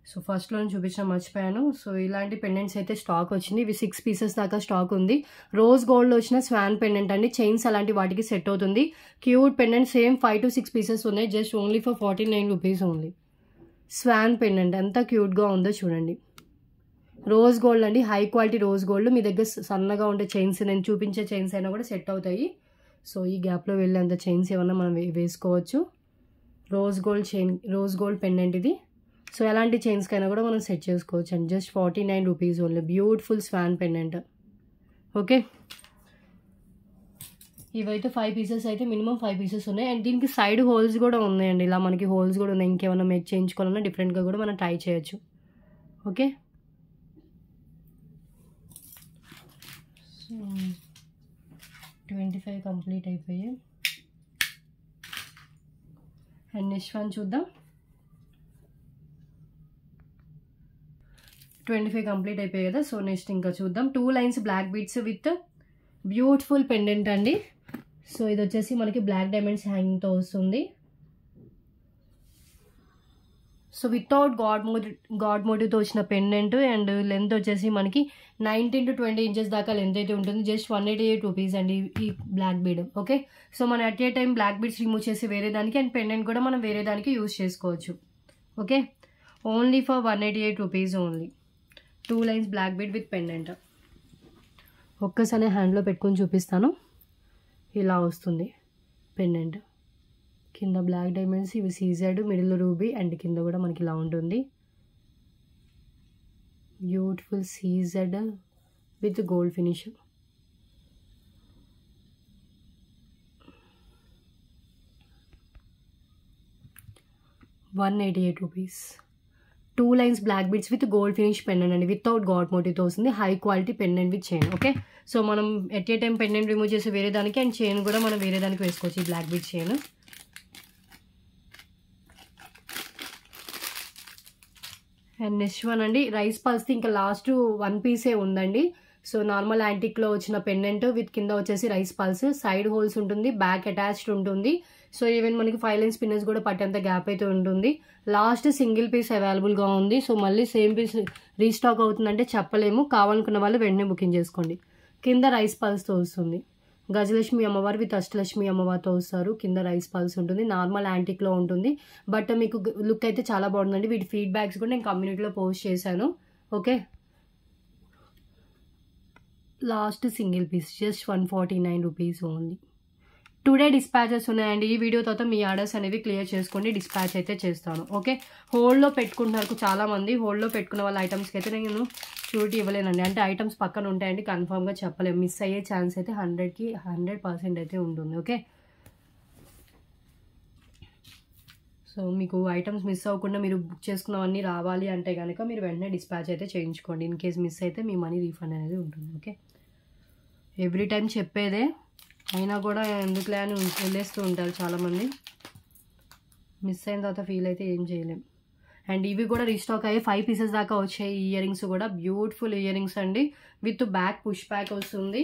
సో ఫస్ట్లో చూపించడం మర్చిపోయాను. సో ఇలాంటి పెండెంట్స్ అయితే స్టాక్ వచ్చింది. ఇవి 6 పీసెస్ దాకా స్టాక్ ఉంది. రోజ్ గోల్డ్లో వచ్చిన స్వాన్ పెండెంట్ అండి. చైన్స్ అలాంటి వాటికి సెట్ అవుతుంది. Cute pendant, same 5 to 6 pieces ఉన్నాయి. Just only for 49 rupees only. Swan pendant ఎంత క్యూట్గా ఉందో చూడండి. రోజ్ గోల్డ్ అండి, హై క్వాలిటీ రోజ్ గోల్డ్. మీ దగ్గర సన్నగా ఉండే చైన్స్, నేను చూపించే చైన్స్ అయినా కూడా సెట్ అవుతాయి. సో ఈ గ్యాప్లో వెళ్ళేంత చైన్స్ ఏమన్నా మనం వేసుకోవచ్చు. Rose gold chain, rose gold pendant ఇది. సో ఎలాంటి చైన్స్కైనా కూడా మనం సెట్ చేసుకోవచ్చు అండి. Just 49 rupees only. Beautiful swan pendant. Okay, ఇవైతే 5 పీసెస్ అయితే మినిమం 5 పీసెస్ ఉన్నాయి. అండ్ దీనికి సైడ్ హోల్స్ కూడా ఉన్నాయండి. ఇలా మనకి హోల్స్ కూడా ఉన్నాయి. ఇంకేమైనా మేక్ చేయించుకోవాలన్నా డిఫరెంట్గా కూడా మనం ట్రై చేయొచ్చు. ఓకే, సో 25 కంప్లీట్ అయిపోయాయి. అండ్ నెక్స్ట్ వన్ చూద్దాం. 25 కంప్లీట్ అయిపోయాయి కదా. సో నెక్స్ట్ ఇంకా చూద్దాం. 2 lines black beads with beautiful pendant అండి. సో ఇది వచ్చేసి మనకి బ్లాక్ డైమండ్స్ హ్యాంగింగ్తో వస్తుంది. సో వితౌట్ గాడ్ మోటివ్తో వచ్చిన పెండెంట్. అండ్ లెంత్ వచ్చేసి మనకి 19 to 20 ఇంచెస్ దాకా లెంత్ అయితే ఉంటుంది. జస్ట్ 188 రూపీస్ అండి ఈ బ్లాక్ బీడ్. ఓకే, సో మనం at a time black beads remove చేసి వేరే దానికి, అండ్ పెండెంట్ కూడా మనం వేరే దానికి యూజ్ చేసుకోవచ్చు. Okay, only for 188 rupees only. 2 lines black bead with pendant. ఒక్కసారి హ్యాండ్లో పెట్టుకొని చూపిస్తాను. ఇలా వస్తుంది పెండెంట్. కింద బ్లాక్ డైమండ్స్, ఇవి సీజెడ్, మిడిల్ రూబీ, అండ్ కింద కూడా మనకి ఇలా ఉంటుంది. Beautiful CZ with gold finish. ₹188. 2 lines black beads with gold finish pendant అండి. వితౌట్ గాడ్ మోటివ్తో వస్తుంది. High quality pendant with chain. Okay, so మనం at a time pendant remove చేసి వేరే దానికి, అండ్ చైన్ కూడా మనం వేరే దానికి వేసుకోవచ్చు. ఈ black bead chain. And next one అండి. రైస్ పల్స్ది ఇంకా లాస్ట్ 1 పీసే ఉందండి. సో నార్మల్ యాంటిక్లో వచ్చిన పెండెంట్ విత్ కింద వచ్చేసి రైస్ పల్స్. సైడ్ హోల్స్ ఉంటుంది, బ్యాక్ అటాచ్డ్ ఉంటుంది. సో ఈవెన్ మనకి 5 లైన్స్ పిన్నర్స్ కూడా పట్టేంత గ్యాప్ అయితే ఉంటుంది. లాస్ట్ సింగిల్ పీస్ అవైలబుల్గా ఉంది. సో మళ్ళీ సేమ్ పీస్ రీస్టాక్ అవుతుందంటే చెప్పలేము. కావాలనుకున్న వాళ్ళు వెంటనే బుకింగ్ చేసుకోండి. కింద రైస్ పల్స్తో వస్తుంది. గజలక్ష్మి అమ్మవారు విత్ అష్టలక్ష్మి అమ్మవారితో వస్తారు. కింద రైస్ పల్స్ ఉంటుంది. నార్మల్ యాంటిక్లో ఉంటుంది. బట్ మీకు లుక్ అయితే చాలా బాగుందండి. వీటి ఫీడ్బ్యాక్స్ కూడా నేను కమ్యూనిటీలో పోస్ట్ చేశాను. Okay, last single piece just 149 rupees only. Today dispatches ఉన్నాయండి. ఈ వీడియో తర్వాత మీ ఆర్డర్స్ అనేవి క్లియర్ చేసుకోండి. డిస్పాచ్ అయితే చేస్తాను. ఓకే, హోల్డ్లో పెట్టుకుంటున్నారు చాలామంది. హోల్డ్లో పెట్టుకున్న వాళ్ళ ఐటమ్స్కి అయితే నేను షూరిటీ ఇవ్వలేనండి. అంటే ఐటమ్స్ పక్కన ఉంటాయండి, కన్ఫర్మ్గా చెప్పలేము. మిస్ అయ్యే ఛాన్స్ అయితే 100కి 100% అయితే ఉంటుంది. ఓకే, సో మీకు ఐటమ్స్ మిస్ అవ్వకుండా మీరు బుక్ చేసుకున్నవన్నీ రావాలి అంటే కనుక మీరు వెంటనే డిస్పాచ్ అయితే చేయించుకోండి. ఇన్ కేస్ మిస్ అయితే మీ మనీ రీఫండ్ అనేది ఉంటుంది. ఓకే, ఎవ్రీ టైం చెప్పేదే అయినా కూడా ఎందుకులే అని వదిలేస్తూ ఉంటారు చాలామంది. మిస్ అయిన తర్వాత ఫీల్ అయితే ఏం చేయలేం. అండ్ ఇవి కూడా రీస్టాక్ అయ్యి 5 పీసెస్ దాకా వచ్చాయి. ఇయర్ రింగ్స్ కూడా బ్యూటిఫుల్ ఇయర్ రింగ్స్ అండి. విత్ బ్యాక్ పుష్ బ్యాక్ వస్తుంది.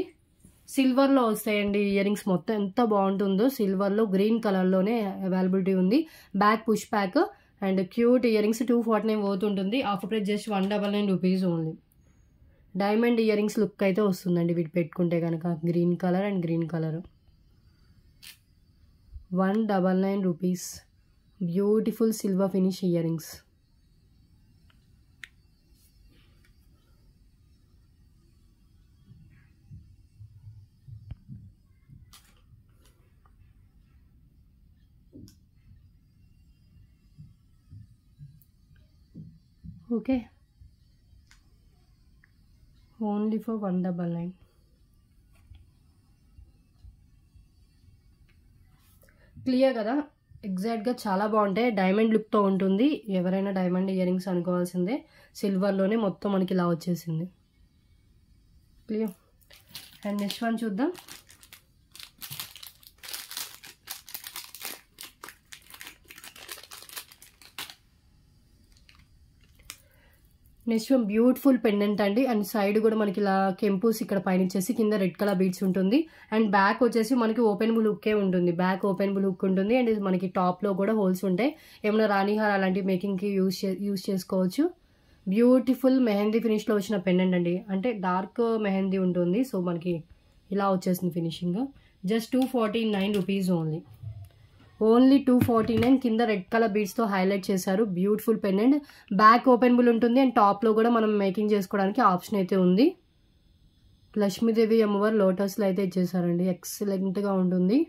సిల్వర్లో వస్తాయండి ఇయర్ రింగ్స్. మొత్తం ఎంత బాగుంటుందో, సిల్వర్లో గ్రీన్ కలర్లోనే అవైలబిలిటీ ఉంది. Back push back and cute ear rings 249 పోతుంటుంది. Offer price just 199 rupees only. Diamond ear rings look అయితే వస్తుందండి వీటి పెట్టుకుంటే కనుక. Green colour and green colour 199 rupees. Beautiful silver finish ear rings. Okay, only for 199. Clear కదా, ఎగ్జాక్ట్గా చాలా బాగుంటాయి. డైమండ్ లుక్తో ఉంటుంది. ఎవరైనా డైమండ్ ఇయర్ రింగ్స్ అనుకోవాల్సిందే. సిల్వర్లోనే మొత్తం మనకి ఇలా వచ్చేసింది. క్లియర్. అండ్ నెక్స్ట్ వన్ చూద్దాం. నెక్స్ట్ వన్ బ్యూటిఫుల్ పెండెంట్ అండి. అండ్ సైడ్ కూడా మనకి ఇలా కెంపూస్ ఇక్కడ పైన ఇచ్చేసి కింద రెడ్ కలర్ బీడ్స్ ఉంటుంది. అండ్ బ్యాక్ వచ్చేసి మనకి ఓపెనబుల్ హుక్కే ఉంటుంది. బ్యాక్ ఓపెనబుల్ హుక్ ఉంటుంది. అండ్ మనకి టాప్లో కూడా హోల్స్ ఉంటాయి. ఏమైనా రాణిహార్ అలాంటి మేకింగ్కి యూజ్ చేసుకోవచ్చు. బ్యూటిఫుల్ మెహందీ ఫినిష్లో వచ్చిన పెండెంట్ అండి. అంటే డార్క్ మెహందీ ఉంటుంది. సో మనకి ఇలా వచ్చేసింది finishing. Just 249 rupees only. Only 249. కింద రెడ్ కలర్ బీడ్స్తో హైలైట్ చేశారు. Beautiful pendant. బ్యాక్ ఓపెనబుల్ ఉంటుంది. అండ్ టాప్లో కూడా మనం మేకింగ్ చేసుకోవడానికి ఆప్షన్ అయితే ఉంది. లక్ష్మీదేవి అమ్మవారు లోటస్లో అయితే ఇచ్చేసారండి. ఎక్సలెంట్గా ఉంటుంది.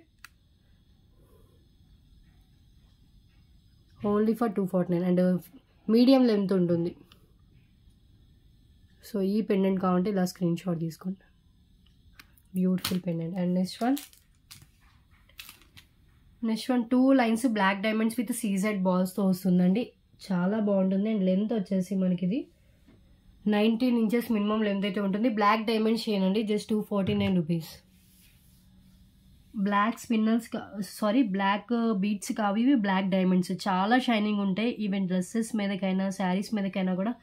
Only for 249. And medium length ఉంటుంది. సో ఈ పెండెంట్ కావాలంటే ఇలా స్క్రీన్ షాట్ తీసుకోండి. Beautiful pendant. And next one 2 lines black diamonds with CZ బాల్స్తో వస్తుందండి. చాలా బాగుంటుంది. అండ్ లెంత్ వచ్చేసి మనకి ఇది 19 ఇంచెస్ మినిమం లెంత్ అయితే ఉంటుంది. బ్లాక్ డైమండ్స్ చేయనండి. Just 249 rupees. Black spinners black beads కావు ఇవి. బ్లాక్ డైమండ్స్ చాలా షైనింగ్ ఉంటాయి. ఈవెన్ డ్రెస్సెస్ మీదకైనా శారీస్ మీదకైనా కూడా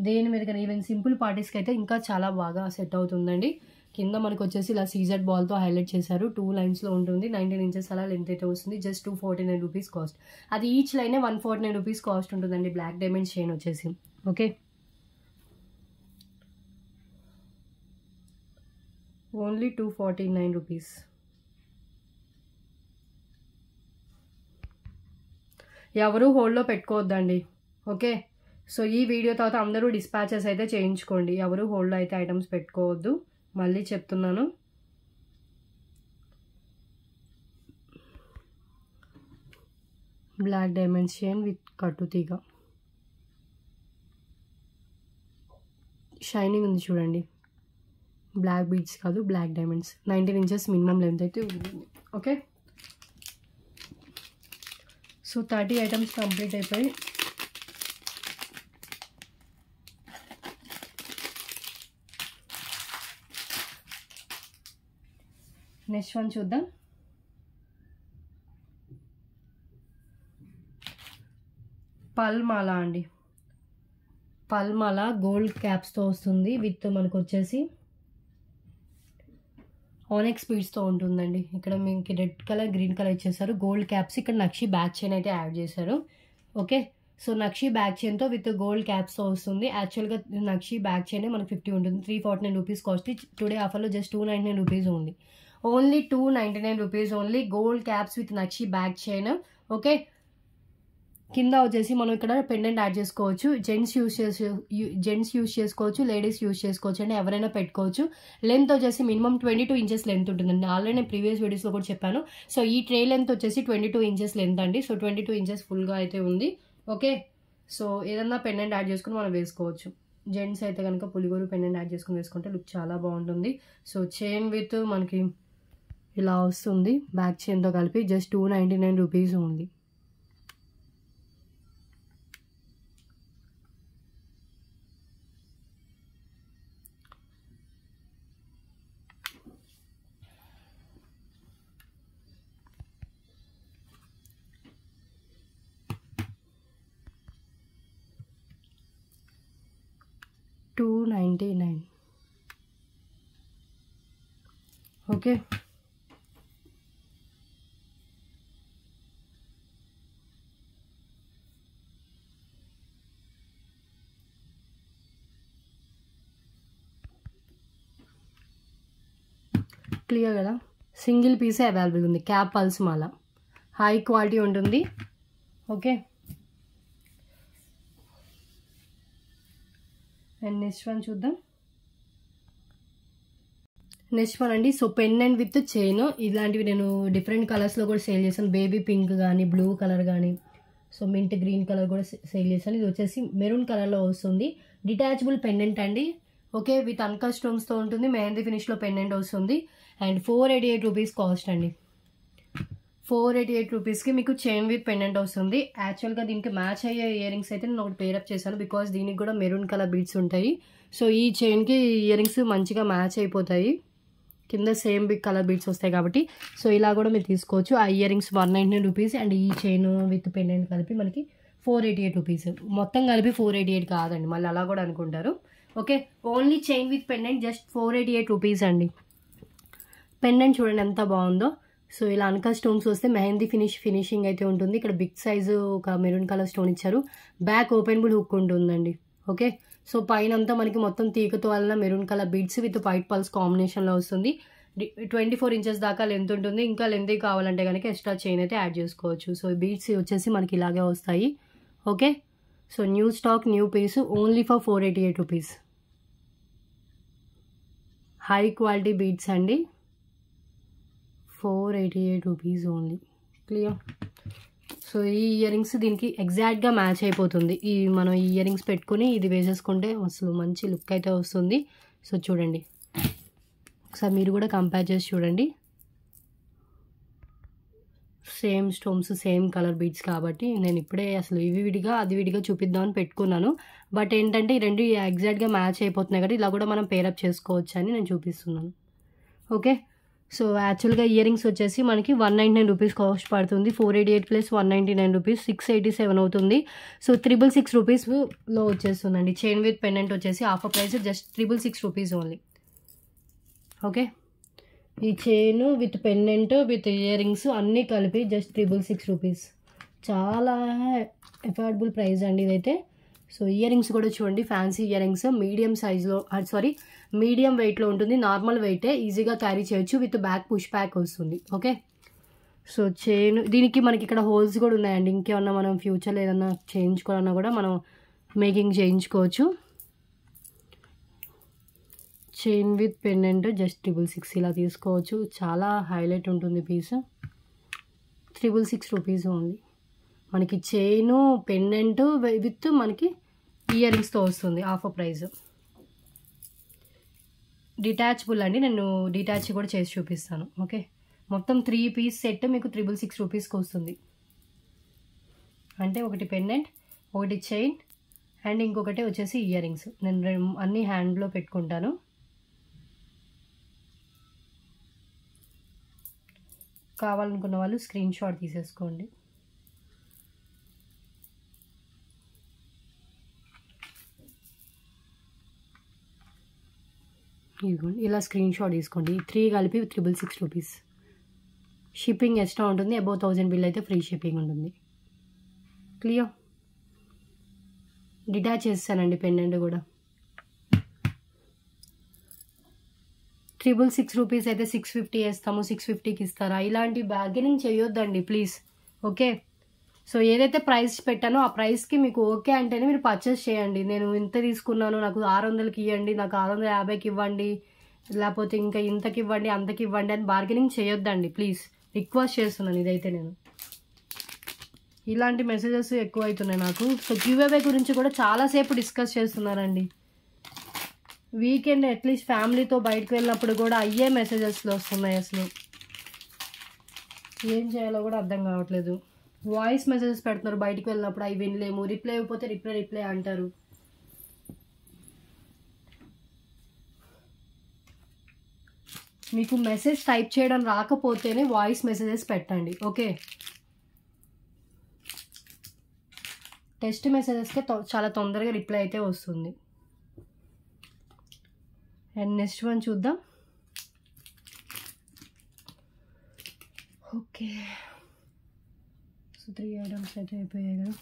దేని మీదకైనా ఈవెన్ సింపుల్ పార్టీస్కి అయితే ఇంకా చాలా బాగా సెట్ అవుతుందండి. కింద మనకు వచ్చేసి ఇలా సీజెడ్ బాల్తో హైలైట్ చేశారు. 2 లైన్స్లో ఉంటుంది. 19 ఇంచెస్ అలా లెంత్ అయితే వస్తుంది. Just 249 rupees cost. అది ఈచ్ లైనే 149 రూపీస్ కాస్ట్ ఉంటుందండి. బ్లాక్ డైమండ్స్ చైన్ వచ్చేసి. Okay, only 249 rupees. ఎవరు హోల్డ్లో పెట్టుకోవద్దండి. ఓకే, సో ఈ వీడియో తర్వాత అందరూ డిస్పాచెస్ అయితే చేయించుకోండి. ఎవరు హోల్డ్లో అయితే ఐటమ్స్ పెట్టుకోవద్దు. మళ్ళీ చెప్తున్నాను. బ్లాక్ డైమండ్స్ చైన్ విత్ కట్టు తీగ. షైనింగ్ ఉంది చూడండి. బ్లాక్ బీడ్స్ కాదు, black diamonds. 19 inches minimum length అయితే ఉంటుంది. ఓకే, సో 30 ఐటమ్స్ కంప్లీట్ అయిపోయి. నెక్స్ట్ వన్ చూద్దాం. పల్మాల అండి. పల్మాల గోల్డ్ క్యాప్స్తో వస్తుంది. విత్ మనకు వచ్చేసి ఆనెక్స్ బీడ్స్తో ఉంటుందండి. ఇక్కడ మీకు రెడ్ కలర్ గ్రీన్ కలర్ ఇచ్చేసారు. Gold caps. ఇక్కడ నక్షి బ్యాక్ చైన్ అయితే యాడ్ చేశారు. ఓకే, సో నక్షి బ్యాక్ చైన్తో విత్ గోల్డ్ క్యాప్స్తో వస్తుంది. యాక్చువల్గా నక్షి బ్యాక్ చైనే మనకు 50 ఉంటుంది. 349 రూపీస్ కాస్ట్. టుడే ఆఫర్లో జస్ట్ 299 రూపీస్ ఉంది. Only 299 rupees only. Gold caps with nakshi back chain. Okay, కింద వచ్చేసి మనం ఇక్కడ పెండెంట్ యాడ్ చేసుకోవచ్చు. జెంట్స్ యూజ్ చేసుకోవచ్చు, లేడీస్ యూజ్ చేసుకోవచ్చు అండి. ఎవరైనా పెట్టుకోవచ్చు. లెంత్ వచ్చేసి మినిమం 22 ఇంచెస్ లెంత్ ఉంటుందండి. ఆల్రెడీ నేను ప్రీవియస్ వీడియోస్లో కూడా చెప్పాను. సో ఈ ట్రే లెంత్ వచ్చేసి 22 ఇంచెస్ లెంత్ అండి. సో 22 ఇంచెస్ ఫుల్గా అయితే ఉంది. ఓకే, సో ఏదన్నా పెండెంట్ యాడ్ చేసుకుని మనం వేసుకోవచ్చు. జెంట్స్ అయితే కనుక పులిగోరు పెండెంట్ యాడ్ చేసుకుని వేసుకుంటే లుక్ చాలా బాగుంటుంది. సో చైన్ విత్ మనకి ఇలా వస్తుంది. బ్యాక్ చైన్తో కలిపి జస్ట్ 299 రూపీస్ ఉంది. $299. ఓకే, క్లియర్ కదా. సింగిల్ పీసే అవైలబుల్ ఉంది. క్యాప్ పల్స్ మాల హై క్వాలిటీ ఉంటుంది. ఓకే, అండ్ నెక్స్ట్ వన్ చూద్దాం. నెక్స్ట్ వన్ అండి. సో పెండెంట్ విత్ చైన్, ఇలాంటివి నేను డిఫరెంట్ కలర్స్లో కూడా సేల్ చేశాను. బేబీ పింక్ కానీ, బ్లూ కలర్ కానీ, సో మింట్ గ్రీన్ కలర్ కూడా సేల్ చేశాను. ఇది వచ్చేసి మెరూన్ కలర్లో వస్తుంది. డిటాచబుల్ పెండెంట్ అండి. ఓకే, విత్ అన్కట్ స్టోన్స్తో ఉంటుంది. మెహందీ ఫినిష్లో పెండెంట్ వస్తుంది. అండ్ 488 రూపీస్ కాస్ట్ అండి. 488 రూపీస్కి మీకు చైన్ విత్ పెండెంట్ వస్తుంది. యాక్చువల్గా దీనికి మ్యాచ్ అయ్యే ఇయర్ రింగ్స్ అయితే నేను ఒకటి పేరప్ చేశాను, బికాస్ దీనికి కూడా మెరూన్ కలర్ బీడ్స్ ఉంటాయి. సో ఈ చైన్కి ఇయర్ రింగ్స్ మంచిగా మ్యాచ్ అయిపోతాయి. కింద సేమ్ బిగ్ కలర్ బీడ్స్ వస్తాయి కాబట్టి సో ఇలా కూడా మీరు తీసుకోవచ్చు. ఆ ఇయర్ రింగ్స్ 199 రూపీస్ అండ్ ఈ చైన్ విత్ పెండెంట్ కలిపి మనకి 488 రూపీస్. మొత్తం కలిపి 488 కాదండి, మళ్ళీ అలా కూడా అనుకుంటారు. Okay, only chain with pendant just 488 rupees అండి. పెండెంట్ చూడండి ఎంత బాగుందో. సో ఇలా అన్కట్ స్టోన్స్ వస్తే మెహందీ ఫినిషింగ్ అయితే ఉంటుంది. ఇక్కడ బిగ్ సైజు ఒక మెరూన్ కలర్ స్టోన్ ఇచ్చారు. బ్యాక్ ఓపెనబుల్ హుక్ ఉంటుందండి. ఓకే, సో పైన అంతా మనకి మొత్తం తీగతో వలన maroon colour beads with white pulse కాంబినేషన్లో వస్తుంది. 24 ఇంచెస్ దాకా లెంత్ ఉంటుంది. ఇంకా లెంత్ కావాలంటే కనుక ఎక్స్ట్రా చైన్ అయితే యాడ్ చేసుకోవచ్చు. సో బీడ్స్ వచ్చేసి మనకి ఇలాగే వస్తాయి. Okay, so new stock, new piece, only for 488 rupees. High quality beads అండి. 488 రూపీస్ ఓన్లీ. క్లియర్. సో ఈ ఇయర్ రింగ్స్ దీనికి ఎగ్జాక్ట్గా మ్యాచ్ అయిపోతుంది. ఈ మనం ఈ ఇయర్ రింగ్స్ పెట్టుకుని ఇది వేసేసుకుంటే అసలు మంచి లుక్ అయితే వస్తుంది. సో చూడండి, ఒకసారి మీరు కూడా కంపేర్ చేసి చూడండి. Same stones, same colour beads కాబట్టి నేను ఇప్పుడే అసలు ఇవి విడిగా అది విడిగా చూపిద్దామని పెట్టుకున్నాను. బట్ ఏంటంటే ఈ రెండు ఎగ్జాక్ట్గా మ్యాచ్ అయిపోతున్నాయి కాబట్టి ఇలా కూడా మనం పేరప్ చేసుకోవచ్చు అని నేను చూపిస్తున్నాను. ఓకే, సో యాక్చువల్గా ఇయర్ రింగ్స్ వచ్చేసి మనకి 199 రూపీస్ కాస్ట్ పడుతుంది. 488 ప్లస్ 199 రూపీస్ 687 అవుతుంది. సో 666 రూపీస్లో వచ్చేస్తుందండి. చైన్ విత్ పెండెంట్ వచ్చేసి offer price just 666 rupees only. Okay, ఈ chain with pendant with ear rings అన్నీ కలిపి జస్ట్ 666 రూపీస్. చాలా అఫోర్డబుల్ ప్రైస్ అండి ఇదైతే. సో ఇయర్ రింగ్స్ కూడా చూడండి, ఫ్యాన్సీ ఇయర్ రింగ్స్ మీడియం సైజ్లో మీడియం వెయిట్లో ఉంటుంది. నార్మల్ వెయిటే, ఈజీగా క్యారీ చేయొచ్చు. విత్ బ్యాక్ పుష్ బ్యాక్ వస్తుంది. ఓకే, సో చైన్ దీనికి మనకి ఇక్కడ హోల్స్ కూడా ఉన్నాయండి. ఇంకేమన్నా మనం ఫ్యూచర్లో ఏదన్నా చేయించుకోవాలన్నా కూడా మనం మేకింగ్ చేయించుకోవచ్చు. చైన్ విత్ పెండెంట్ జస్ట్ 666 ఇలా తీసుకోవచ్చు. చాలా హైలైట్ ఉంటుంది పీస్. 666 rupees only. మనకి చైను పెండెంట్ విత్ మనకి ఇయర్ రింగ్స్తో వస్తుంది. Offer price. డిటాచబుల్ అండి, నేను డిటాచ్ కూడా చేసి చూపిస్తాను. ఓకే, మొత్తం 3 పీస్ సెట్ మీకు 666 రూపీస్కి వస్తుంది. అంటే ఒకటి పెండెంట్, ఒకటి చైన్ అండ్ ఇంకొకటి వచ్చేసి ఇయర్ రింగ్స్. నేను అన్ని హ్యాండ్లో పెట్టుకుంటాను. కావాలనుకున్న వాళ్ళు స్క్రీన్ షాట్ తీసేసుకోండి. ఇలా స్క్రీన్ షాట్ తీసుకోండి. 3 కలిపి 666 రూపీస్. షిప్పింగ్ ఎక్స్ట్రా ఉంటుంది. అబౌవ్ 1000 బిల్ అయితే ఫ్రీ షిప్పింగ్ ఉంటుంది. క్లియర్. డిటాచ్ చేస్తానండి పెండెంట్ కూడా. 666 రూపీస్ అయితే 650 వేస్తాము, 650కి ఇస్తారా? ఇలాంటి బార్గెనింగ్ చేయొద్దండి ప్లీజ్. ఓకే, సో ఏదైతే ప్రైస్ పెట్టానో ఆ ప్రైస్కి మీకు ఓకే అంటేనే మీరు పర్చేస్ చేయండి. నేను ఇంత తీసుకున్నాను, నాకు 600కి ఇవ్వండి, నాకు 650కి ఇవ్వండి, లేకపోతే ఇంకా ఇంతకి ఇవ్వండి, అంతకి ఇవ్వండి అని బార్గెనింగ్ చేయొద్దండి ప్లీజ్. రిక్వెస్ట్ చేస్తున్నాను ఇదైతే నేను. ఇలాంటి మెసేజెస్ ఎక్కువ అవుతున్నాయి నాకు. సో గివ్ అవే గురించి కూడా చాలాసేపు డిస్కస్ చేస్తున్నారండి. వీకెండ్ అట్లీస్ట్ ఫ్యామిలీతో బయటకు వెళ్ళినప్పుడు కూడా అయ్యే మెసేజెస్లో వస్తున్నాయి. అసలు ఏం చేయాలో కూడా అర్థం కావట్లేదు. వాయిస్ మెసేజెస్ పెడుతున్నారు బయటకు వెళ్ళినప్పుడు, అవి వినలేము, రిప్లై అయిపోతే రిప్లై అంటారు. మీకు మెసేజ్ టైప్ చేయడం రాకపోతేనే వాయిస్ మెసేజెస్ పెట్టండి. ఓకే, టెక్స్ట్ మెసేజెస్కే చాలా తొందరగా రిప్లై అయితే వస్తుంది. అండ్ నెక్స్ట్ వన్ చూద్దాం. ఓకే, సో 3 ఐటమ్స్ అయితే అయిపోయాయి కదా.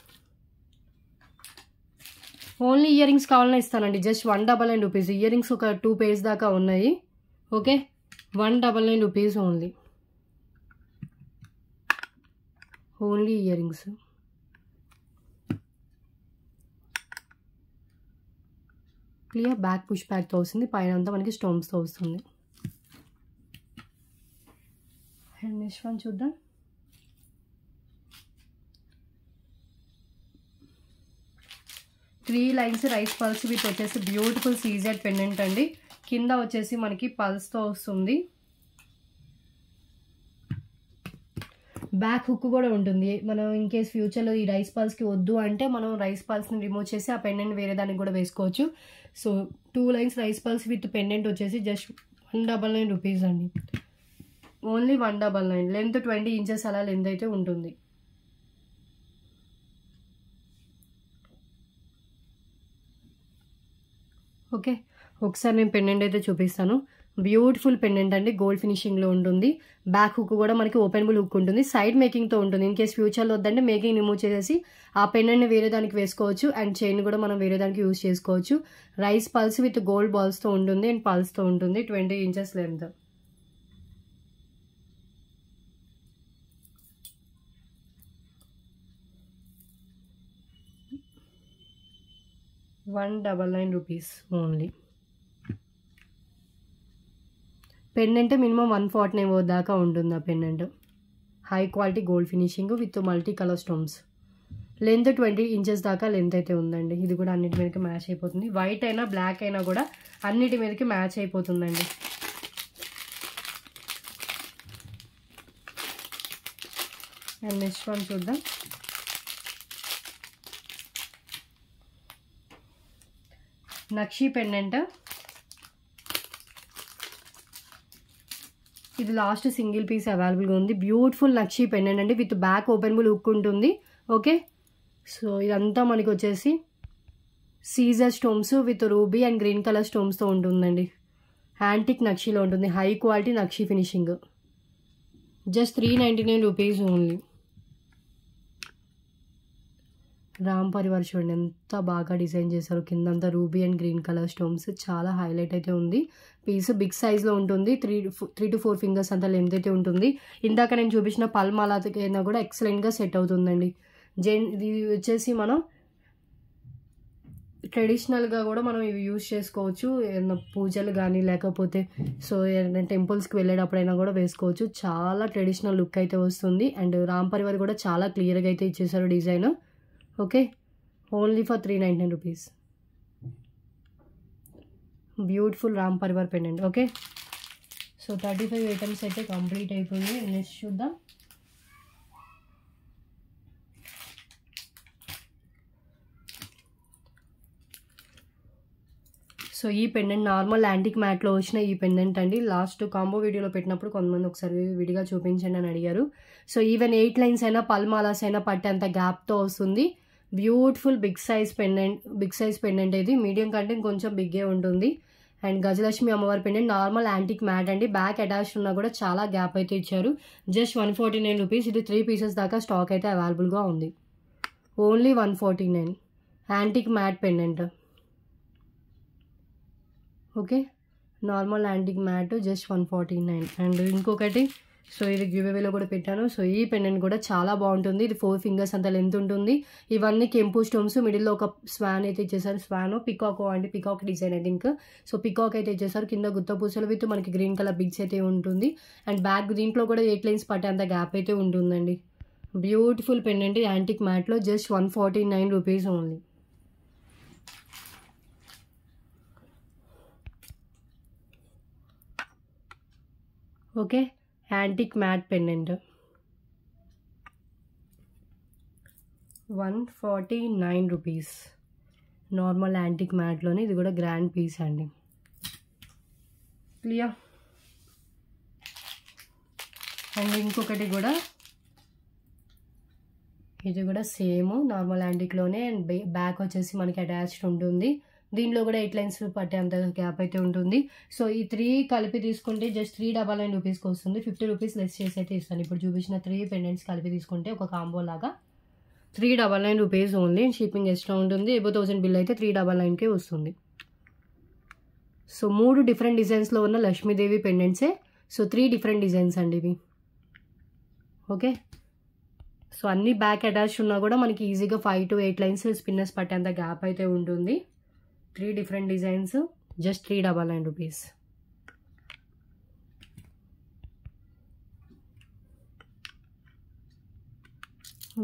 ఓన్లీ ఇయర్ రింగ్స్ కావాలన్నా ఇస్తానండి. Just 199 rupees. ఇయర్ రింగ్స్ ఒక 2 pairs దాకా ఉన్నాయి. Okay, 199 rupees only. Only ear rings. Clear. Back push బ్యాక్తో వస్తుంది, పైన అంతా మనకి స్టోన్స్తో వస్తుంది. అండ్ నెక్స్ట్ వన్ చూద్దాం. Three lines rice pearls with వచ్చేసి బ్యూటిఫుల్ సీజెడ్ పెండెంట్ అండి. కింద వచ్చేసి మనకి పల్స్తో వస్తుంది. బ్యాక్ హుక్ కూడా ఉంటుంది. మనం ఇన్ కేస్ ఫ్యూచర్లో ఈ రైస్ పల్స్కి వద్దు అంటే మనం రైస్ పల్స్ని రిమూవ్ చేసి ఆ పెండెంట్ వేరే దానికి కూడా వేసుకోవచ్చు. So 2 lines rice pearls with pendant వచ్చేసి జస్ట్ 199 రూపీస్ అండి. ఓన్లీ 199. లెంత్ 20 ఇంచెస్ అలా లెంత్ అయితే ఉంటుంది. ఓకే, ఒకసారి నేను పెండెంట్ అయితే చూపిస్తాను. బ్యూటిఫుల్ పెండెంట్ అండి, గోల్డ్ ఫినిషింగ్లో ఉంటుంది. బ్యాక్ హుక్ కూడా మనకి ఓపెనబుల్ హుక్ ఉంటుంది. సైడ్ మేకింగ్తో ఉంటుంది. ఇన్ కేస్ ఫ్యూచర్లో వద్దంటే మేకింగ్ రిమూవ్ చేసేసి ఆ పెండెంట్ని వేరే దానికి వేసుకోవచ్చు. అండ్ చైన్ కూడా మనం వేరే దానికి యూజ్ చేసుకోవచ్చు. రైస్ పల్స్ విత్ గోల్డ్ బాల్స్తో ఉంటుంది అండ్ పల్స్తో ఉంటుంది. 20 inches length. ₹199 only. Pendant minimum 149 దాకా ఉంటుంది. ఆ pendant high quality gold finishing with multi colour stones. Length 20 inches దాకా లెంత్ అయితే ఉందండి. ఇది కూడా అన్నిటి మీదకి మ్యాచ్ అయిపోతుంది. వైట్ అయినా బ్లాక్ అయినా కూడా అన్నిటి మీదకి మ్యాచ్ అయిపోతుందండి. అండ్ నెక్స్ట్ వన్ చూద్దాం. నక్షి పెండెంట్. ఇది లాస్ట్ సింగిల్ పీస్ అవైలబుల్గా ఉంది. బ్యూటిఫుల్ నక్షి పెండెంట్ అండి, విత్ బ్యాక్ ఓపెనబుల్ హుక్ ఉంటుంది. ఓకే, సో ఇదంతా మనకి వచ్చేసి CZ stones with ruby and green colour స్టోన్స్తో ఉంటుందండి. యాంటిక్ నక్షిలో ఉంటుంది. High quality nakshi finishing. Just 399 rupees only. Ram Parivar చూడండి ఎంత బాగా డిజైన్ చేశారు. కిందంతా ruby and green colour stones. చాలా హైలైట్ అయితే ఉంది. పీస్ బిగ్ సైజ్లో ఉంటుంది. 3 to 4 ఫింగర్స్ అంత లెంత్ అయితే ఉంటుంది. ఇందాక నేను చూపించిన పల్మాలకైనా కూడా ఎక్సలెంట్గా సెట్ అవుతుందండి. ఇది వచ్చేసి మనం ట్రెడిషనల్గా కూడా మనం ఇవి యూజ్ చేసుకోవచ్చు. ఏదైనా పూజలు కానీ లేకపోతే సో ఏదైనా టెంపుల్స్కి వెళ్ళేటప్పుడైనా కూడా వేసుకోవచ్చు. చాలా ట్రెడిషనల్ లుక్ అయితే వస్తుంది. అండ్ రామ్ పరివార్ కూడా చాలా క్లియర్గా అయితే ఇచ్చేసారు design. Okay, only for 399 rupees. Beautiful Ram Parivar pendant. Okay, so 35 items అయితే కంప్లీట్ అయిపోయింది. నెక్స్ట్ చూద్దాం. సో ఈ పెండెంట్ నార్మల్ యాంటిక్ మ్యాట్లో వచ్చిన ఈ పెండెంట్ అండి. లాస్ట్ కాంబో వీడియోలో పెట్టినప్పుడు కొంతమంది ఒకసారి విడిగా చూపించండి అని అడిగారు. సో ఈవెన్ 8 లైన్స్ అయినా పల్మాలాస్ అయినా పట్టేంత గ్యాప్తో వస్తుంది. బ్యూటిఫుల్ బిగ్ సైజ్ పెండెంట్ ఇది. మీడియం కంటే కొంచెం బిగ్గే ఉంటుంది. అండ్ గజలక్ష్మి అమ్మవారి పెండెంట్ నార్మల్ యాంటిక్ మ్యాట్ అండి. బ్యాక్ అటాచ్ ఉన్నా కూడా చాలా గ్యాప్ అయితే ఇచ్చారు. Just 149 rupees. ఇది 3 పీసెస్ దాకా స్టాక్ అయితే అవైలబుల్గా ఉంది. Only 149. Antique matte pendant. Okay, normal antique mat just 149. And ఇంకొకటి, సో ఇది గివ్అవేలో కూడా పెట్టాను. సో ఈ పెండెంట్ కూడా చాలా బాగుంటుంది. ఇది 4 ఫింగర్స్ అంత లెంత్ ఉంటుంది. ఇవన్నీ కెంపు స్టోన్స్. మిడిల్లో ఒక స్వాన్ అయితే ఇచ్చేసారు. స్వాన్ పికాక్ అండి, peacock design I think. So peacock అయితే ఇచ్చేసారు. కింద గుత్త పూసలు విత్ మనకి గ్రీన్ కలర్ బిగ్స్ అయితే ఉంటుంది. అండ్ బ్యాక్ దీంట్లో కూడా 8 లైన్స్ పట్టేంత గ్యాప్ అయితే ఉంటుందండి. బ్యూటిఫుల్ పెండెంట్ యాంటిక్ మ్యాట్లో just 149 rupees only. Okay, antique matte pendant 149 rupees. Normal antique మ్యాట్లోనే ఇది కూడా గ్రాండ్ పీస్ అండి. క్లియర్. అండ్ ఇంకొకటి కూడా, ఇది కూడా సేమ్ నార్మల్ యాంటిక్లోనే. అండ్ బ్యాక్ వచ్చేసి మనకి అటాచ్డ్ ఉంటుంది. దీనిలో కూడా 8 లైన్స్ పట్టే అంత గ్యాప్ అయితే ఉంటుంది. సో ఈ 3 కలిపి తీసుకుంటే జస్ట్ 399 రూపీస్కి వస్తుంది. 50 రూపీస్ లెస్ చేసి అయితే ఇస్తాను. ఇప్పుడు చూపించిన 3 పెండెంట్స్ కలిపి తీసుకుంటే ఒక కాంబో లాగా 399 రూపీస్ ఓన్లీ. షిప్పింగ్ ఎక్స్ట్రా ఉంటుంది. ఎబో 1000 బిల్ అయితే 399కే వస్తుంది. సో 3 డిఫరెంట్ డిజైన్స్లో ఉన్న లక్ష్మీదేవి పెండెంట్సే. సో 3 డిఫరెంట్ డిజైన్స్ అండి ఇవి. ఓకే, సో అన్ని బ్యాక్ అటాచ్ ఉన్నా కూడా మనకి ఈజీగా 5 to 8 లైన్స్ స్పిన్నర్స్ పట్టేంత గ్యాప్ అయితే ఉంటుంది. 3 different designs, just 399 rupees.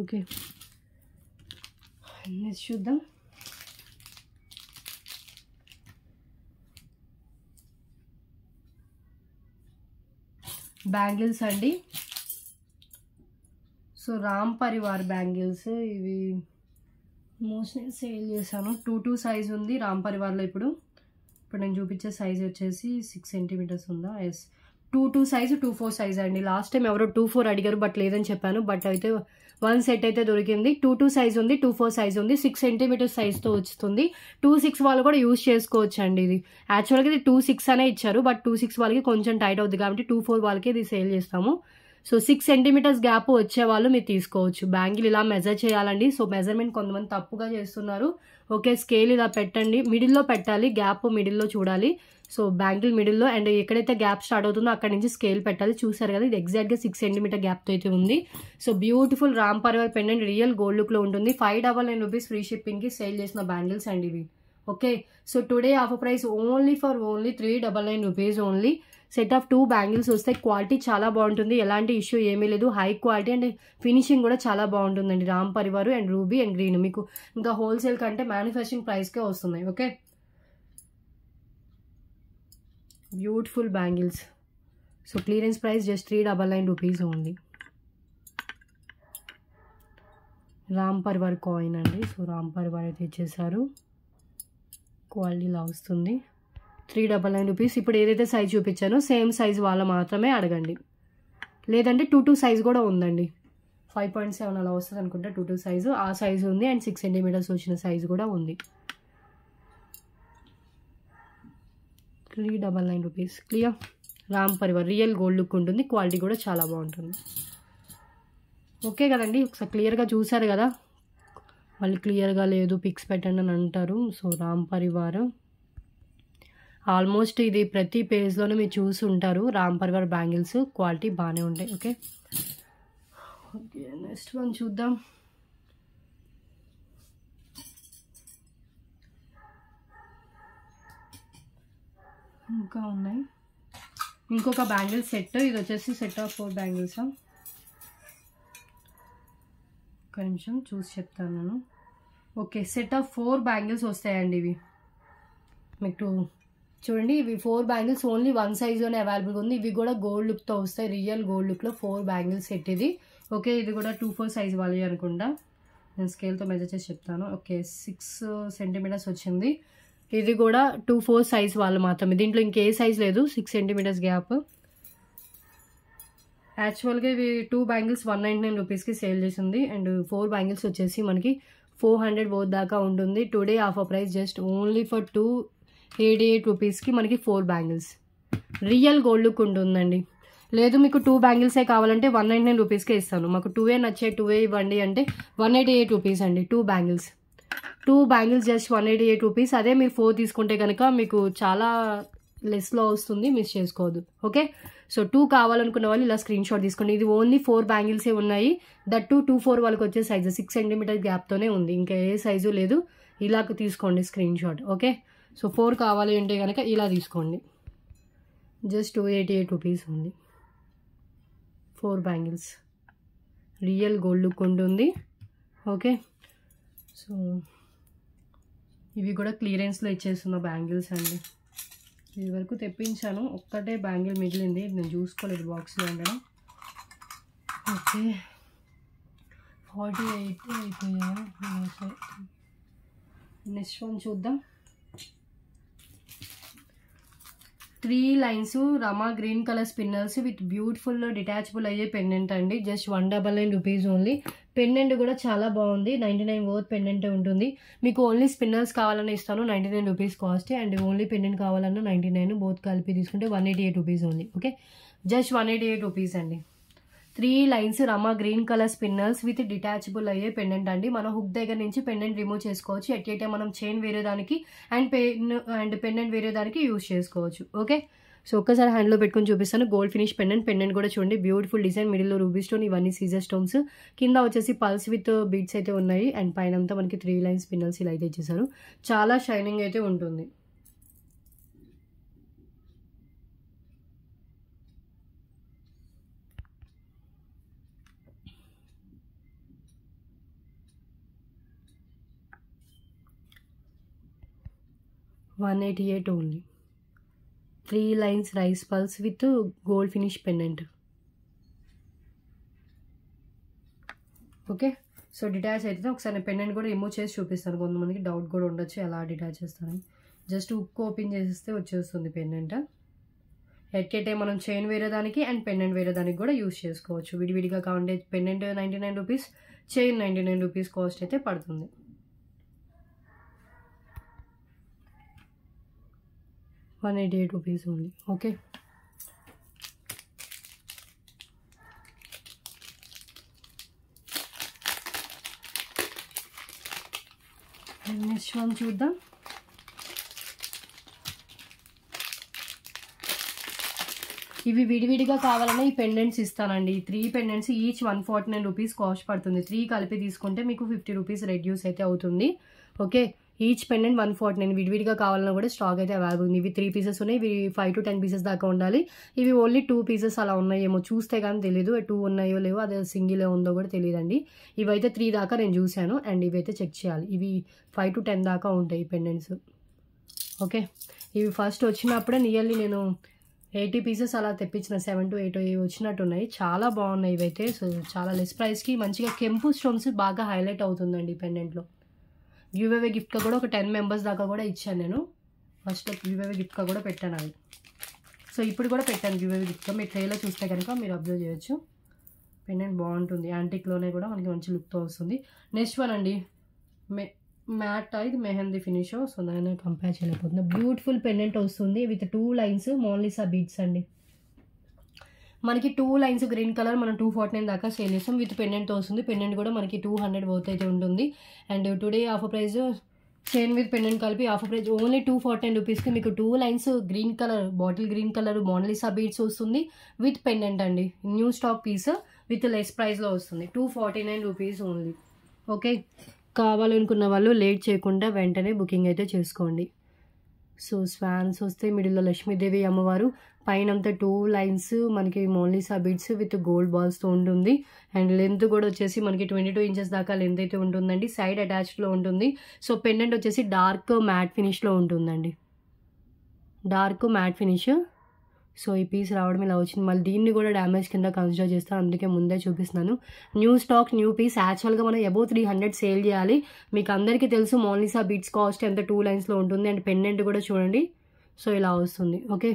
Okay, next చూద్దాం. బ్యాంగిల్స్ అండి. సో రామ్ పరివార్ బ్యాంగిల్స్ ఇవి మోస్ట్ నేను సేల్ చేశాను. 2 సైజ్ ఉంది రామ్ పరివార్లో. ఇప్పుడు నేను చూపించే సైజ్ వచ్చేసి 6 సెంటీమీటర్స్ ఉందా? ఎస్, 2 సైజ్ 2 సైజ్ అండి. లాస్ట్ టైం ఎవరో 2 అడిగారు బట్ లేదని చెప్పాను. బట్ అయితే 1 సెట్ అయితే దొరికింది. 2 సైజ్ ఉంది, 2 సైజ్ ఉంది. 6 సెంటీమీటర్స్ సైజ్తో వస్తుంది. 2 వాళ్ళు కూడా యూజ్ చేసుకోవచ్చు అండి. ఇది యాక్చువల్గా ఇది 2 అనే ఇచ్చారు, బట్ 2 వాళ్ళకి కొంచెం టైట్ అవుతుంది కాబట్టి 2 వాళ్ళకి ఇది సేల్ చేస్తాము. సో 6 సెంటీమీటర్స్ గ్యాప్ వచ్చే వాళ్ళు మీరు తీసుకోవచ్చు. బ్యాంగిల్ ఇలా మెజర్ చేయాలండి. సో మెజర్మెంట్ కొంతమంది తప్పుగా చేస్తున్నారు. ఓకే, స్కేల్ ఇలా పెట్టండి, మిడిల్లో పెట్టాలి, గ్యాప్ మిడిల్లో చూడాలి. సో బ్యాంగిల్ మిడిల్లో అండ్ ఎక్కడైతే గ్యాప్ స్టార్ట్ అవుతుందో అక్కడ నుంచి స్కేల్ పెట్టాలి. చూసారు కదా, ఇది ఎగ్జాక్ట్గా 6 సెంటీమీటర్ గ్యాప్తో అయితే ఉంది. So beautiful Ram Parivar pendant real gold లుక్లో ఉంటుంది. 599 రూపీస్ ఫ్రీ షిప్పింగ్కి సేల్ చేసిన బ్యాంగిల్స్ అండి ఇవి. Okay, so today offer price only 399 rupees only. Set of 2 bangles వస్తాయి. క్వాలిటీ చాలా బాగుంటుంది, ఎలాంటి ఇష్యూ ఏమీ లేదు. హై క్వాలిటీ అండ్ ఫినిషింగ్ కూడా చాలా బాగుంటుందండి. Ram Parivar and ruby and green మీకు ఇంకా హోల్సేల్ కంటే మ్యానుఫ్యాక్చరింగ్ ప్రైస్కే వస్తున్నాయి. Okay, beautiful bangles. So clearance price just 399 rupees only. Ram Parivar coin అండి. సో రామ్ పరివార్ అయితే ఇచ్చేసారు. క్వాలిటీ ఇలా వస్తుంది. 399 రూపీస్. ఇప్పుడు ఏదైతే సైజ్ చూపించానో సేమ్ సైజ్ వాళ్ళ మాత్రమే అడగండి. లేదంటే 2 సైజ్ కూడా ఉందండి. 5.7 అలా వస్తుంది అనుకుంటా 2 సైజు. ఆ సైజు ఉంది అండ్ 6 సెంటీమీటర్స్ వచ్చిన సైజు కూడా ఉంది. 399 rupees. Clear. Ram Parivar real gold look ఉంటుంది. క్వాలిటీ కూడా చాలా బాగుంటుంది. ఓకే కదండి, ఒకసారి క్లియర్గా చూసారు కదా. మళ్ళీ క్లియర్గా లేదు పిక్స్ పెట్టండి అని అంటారు. సో రామ్ పరివార్ ఆల్మోస్ట్ ఇది ప్రతి పేజ్లోనే మీరు చూసి ఉంటారు. రామ్ పరివార్ బ్యాంగిల్స్ క్వాలిటీ బాగానే ఉంటాయి. ఓకే, ఓకే నెక్స్ట్ వన్ చూద్దాం. ఇంకా ఉన్నాయి. ఇంకొక బ్యాంగిల్ సెట్. ఇది వచ్చేసి సెట్ ఆఫ్ 4 బ్యాంగిల్స్. ఒక నిమిషం చూసి చెప్తాను నేను. ఓకే, సెట్ ఆఫ్ 4 బ్యాంగిల్స్ వస్తాయండి ఇవి మీకు. చూడండి, ఇవి 4 బ్యాంగిల్స్ ఓన్లీ 1 సైజ్లోనే అవైలబుల్గా ఉంది. ఇవి కూడా గోల్డ్ లుక్తో వస్తాయి. రియల్ గోల్డ్ లుక్లో 4 బ్యాంగిల్స్ సెట్ ఇది. ఓకే, ఇది కూడా 2 సైజ్ వాళ్ళు అనుకుంటా. నేను స్కేల్తో మెజర్ చేసి చెప్తాను. ఓకే, 6 సెంటీమీటర్స్ వచ్చింది. ఇది కూడా 2 సైజ్ వాళ్ళు మాత్రమే. దీంట్లో ఇంకే సైజ్ లేదు. 6 సెంటీమీటర్స్ గ్యాప్. యాక్చువల్గా ఇవి 2 బ్యాంగిల్స్ 199 రూపీస్కి సేల్ చేసింది. అండ్ 4 బ్యాంగిల్స్ వచ్చేసి మనకి 400 బోత్ దాకా ఉంటుంది. Today offer price just only for 288 రూపీస్కి మనకి 4 బ్యాంగిల్స్. రియల్ గోల్డ్ లుక్ ఉంటుందండి. లేదు మీకు 2 బ్యాంగిల్సే కావాలంటే 199 రూపీస్కే ఇస్తాను. మాకు 2 నచ్చే 2 ఇవ్వండి అంటే 188 రూపీస్ అండి. 2 బ్యాంగిల్స్ జస్ట్ 188 రూపీస్. అదే మీరు 4 తీసుకుంటే కనుక మీకు చాలా లెస్లో వస్తుంది, మిస్ చేసుకోవద్దు. ఓకే, సో 2 కావాలనుకున్న వాళ్ళు ఇలా స్క్రీన్ షాట్ తీసుకోండి. ఇది ఓన్లీ 4 బ్యాంగిల్సే ఉన్నాయి. దట్ 2 వాళ్ళకి వచ్చే సైజు 6 సెంటీమీటర్ గ్యాప్తోనే ఉంది. ఇంకా ఏ సైజు లేదు. ఇలా తీసుకోండి స్క్రీన్ షాట్. ఓకే, సో 4 కావాలి అంటే కనుక ఇలా తీసుకోండి. జస్ట్ 288 రూపీస్ ఉంది. 4 బ్యాంగిల్స్ రియల్ గోల్డ్ లుక్ ఉంటుంది. ఓకే, సో ఇవి కూడా క్లియరెన్స్లో ఇచ్చేస్తున్న బ్యాంగిల్స్ అండి. ఇది వరకు తెప్పించాను. ఒక్కటే బ్యాంగిల్ మిగిలింది, నేను చూసుకోలేదు బాక్స్లో ఉండడం. ఓకే, 48 అయిపోయాయా? నెక్స్ట్ వన్ చూద్దాం. 3 lines Rama green colour spinners with beautiful detachable అయ్యే పెండెంట్ అండి. Just 199 rupees only. పెండెంట్ కూడా చాలా బాగుంది. 99 వర్త్ పెండెంట్ ఉంటుంది. మీకు ఓన్లీ స్పిన్నర్స్ కావాలని ఇస్తాను 99 rupees cost, and only pendant కావాలన్నా 99, బోత్ కలిపి తీసుకుంటే 188 rupees only. Okay, just 188 rupees అండి. 3 lines Rama green colour spinners with detachable అయ్యే పెండెంట్ అండి. మనం హుక్ దగ్గర నుంచి పెండెంట్ రిమూవ్ చేసుకోవచ్చు. ఎట్ ఏ టైం మనం చైన్ వేరే దానికి అండ్ పెండెంట్ వేరే దానికి యూజ్ చేసుకోవచ్చు. ఓకే, సో ఒక్కసారి హ్యాండ్లో పెట్టుకొని చూపిస్తాను. గోల్డ్ ఫినిష్ పెండెంట్ కూడా చూడండి, బ్యూటిఫుల్ డిజైన్, మిడిల్లో రూబీ స్టోన్, ఇవన్నీ సీజర్ స్టోన్స్, కింద వచ్చేసి పల్స్ విత్ బీడ్స్ అయితే ఉన్నాయి, అండ్ పైన అంతా మనకి 3 లైన్స్ స్పిన్నర్స్ ఇలా అయితే ఇచ్చేసారు. చాలా షైనింగ్ అయితే ఉంటుంది. $188 only. 3 lines rice pearls with gold finish pendant. Okay, so detach అయితే ఒకసారి పెండెంట్ కూడా రిమూవ్ చేసి చూపిస్తాను. కొంతమందికి డౌట్ కూడా ఉండొచ్చు ఎలా డిటాచ్ చేస్తానని. జస్ట్ హుక్ ఓపెన్ చేసేస్తే వచ్చేస్తుంది పెండెంట్. ఎట్ ఏ టైం మనం చైన్ వేరే దానికి అండ్ పెండెంట్ వేరే దానికి కూడా యూజ్ చేసుకోవచ్చు. విడివిడిగా కావాలంటే pendant 99 rupees, chain 99 rupees cost అయితే పడుతుంది. 188 rupees only. Okay, next one చూద్దాం. ఇవి విడివిడిగా కావాలన్నా ఈ పెండెంట్స్ ఇస్తానండి. 3 పెండెంట్స్ ఈచ్ 149 రూపీస్ కాస్ట్ పడుతుంది. 3 కలిపి తీసుకుంటే మీకు 50 రూపీస్ రెడ్యూస్ అయితే అవుతుంది. Okay, each pendant 149. విడివిడిగా కావాలన్నా కూడా స్టాక్ అయితే అవైలబుల్ ఉంది. ఇవి 3 పీసెస్ ఉన్నాయి. ఇవి 5 to 10 పీసెస్ దాకా ఉండాలి. ఇవి ఓన్లీ 2 పీసెస్ అలా ఉన్నాయేమో, చూస్తే కానీ తెలీదు 2 ఉన్నాయో లేవో, అదే సింగిల్ ఉందో కూడా తెలియదండి. ఇవైతే 3 దాకా నేను చూశాను, అండ్ ఇవైతే చెక్ చేయాలి. ఇవి 5 to 10 దాకా ఉంటాయి పెండెంట్స్. ఓకే, ఇవి ఫస్ట్ వచ్చినప్పుడే నియర్లీ నేను 80 పీసెస్ అలా తెప్పించిన, 7 to 8 వచ్చినట్టున్నాయి. చాలా బాగున్నాయి ఇవైతే. సో చాలా లెస్ ప్రైస్కి మంచిగా కెంపు స్టోన్స్ బాగా హైలైట్ అవుతుందండి ఈ పెండెంట్లో. గివ్అవే గిఫ్ట్గా కూడా ఒక 10 మెంబర్స్ దాకా కూడా ఇచ్చాను నేను. ఫస్ట్ గివ్అవే గిఫ్ట్గా కూడా పెట్టాను అవి. సో ఇప్పుడు కూడా పెట్టాను గివ్అవే గిఫ్ట్గా. మీరు ట్రేలో చూస్తే కనుక మీరు అబ్జర్వ్ చేయొచ్చు. పెండెంట్ బాగుంటుంది, యాంటిక్లోనే కూడా మనకి మంచి లుక్తో వస్తుంది. నెక్స్ట్ వన్ అండి, మ్యాట్, ఇది మెహందీ ఫినిష్. సో నేను కంపేర్ చేయలేకపోతున్నా. బ్యూటిఫుల్ పెండెంట్ వస్తుంది విత్ 2 లైన్స్ మోనాలిసా బీడ్స్ అండి. మనకి 2 లైన్స్ గ్రీన్ కలర్ మనం 249 దాకా సేల్ చేస్తాం. విత్ పెండెంట్తో వస్తుంది. పెండెంట్ కూడా మనకి 200 వర్త్ అయితే ఉంటుంది. And today offer price chain with pendant కలిపి ఆఫర్ ప్రైస్ ఓన్లీ 249 రూపీస్కి మీకు 2 lines green colour, bottle green colour Mona Lisa beads వస్తుంది విత్ పెండెంట్ అండి. New stock piece with less ప్రైస్లో వస్తుంది. 249 రూపీస్ ఓన్లీ. ఓకే, కావాలనుకున్న వాళ్ళు లేట్ చేయకుండా వెంటనే బుకింగ్ అయితే చేసుకోండి. సో స్వాన్స్ వస్తే మిడిల్లో లక్ష్మీదేవి అమ్మవారు, పైన అంతా 2 లైన్స్ మనకి మోనాలిసా బీడ్స్ విత్ గోల్డ్ బాల్స్తో ఉంటుంది. అండ్ లెంత్ కూడా వచ్చేసి మనకి 22 ఇంచెస్ దాకా లెంత్ అయితే ఉంటుందండి. సైడ్ అటాచ్డ్లో ఉంటుంది. సో పెండెంట్ వచ్చేసి డార్క్ మ్యాట్ ఫినిష్లో ఉంటుందండి, డార్క్ మ్యాట్ ఫినిష్. సో ఈ పీస్ రావడం ఇలా వచ్చింది. మళ్ళీ దీన్ని కూడా డ్యామేజ్ కింద కన్సిడర్ చేస్తాను, అందుకే ముందే చూపిస్తున్నాను. New stock, new piece. యాక్చువల్గా మనం అబౌవ్ 300 సేల్ చేయాలి. మీకు అందరికీ తెలుసు మోనాలిసా బీడ్స్ కాస్ట్ ఎంత 2 లైన్స్లో ఉంటుంది. అండ్ పెండెంట్ కూడా చూడండి. సో ఇలా వస్తుంది. Okay,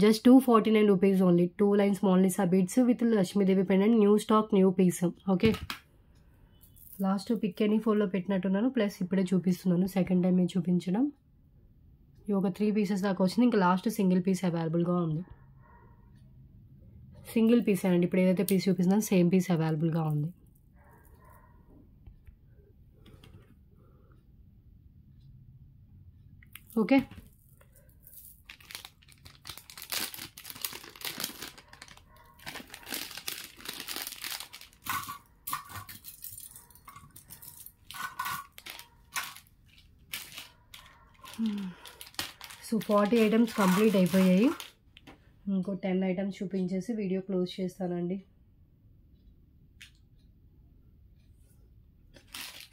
just 249 rupees only. 2 lines Mona Lisa beads with Lakshmidevi pendant. New stock, new piece. Okay, last pick any ఫోన్లో పెట్టినట్టున్నాను, ప్లస్ ఇప్పుడే చూపిస్తున్నాను. సెకండ్ టైం చూపించడం. ఇవి ఒక 3 పీసెస్ దాకా వచ్చింది. ఇంకా లాస్ట్ సింగిల్ పీస్ అవైలబుల్గా ఉంది. సింగిల్ పీస్ అండి. ఇప్పుడు ఏదైతే పీస్ చూపిస్తున్నాను సేమ్ పీస్ అవైలబుల్గా ఉంది. ఓకే, సో 40 ఐటమ్స్ కంప్లీట్ అయిపోయాయి. ఇంకో 10 ఐటమ్స్ చూపించేసి వీడియో క్లోజ్ చేస్తానండి.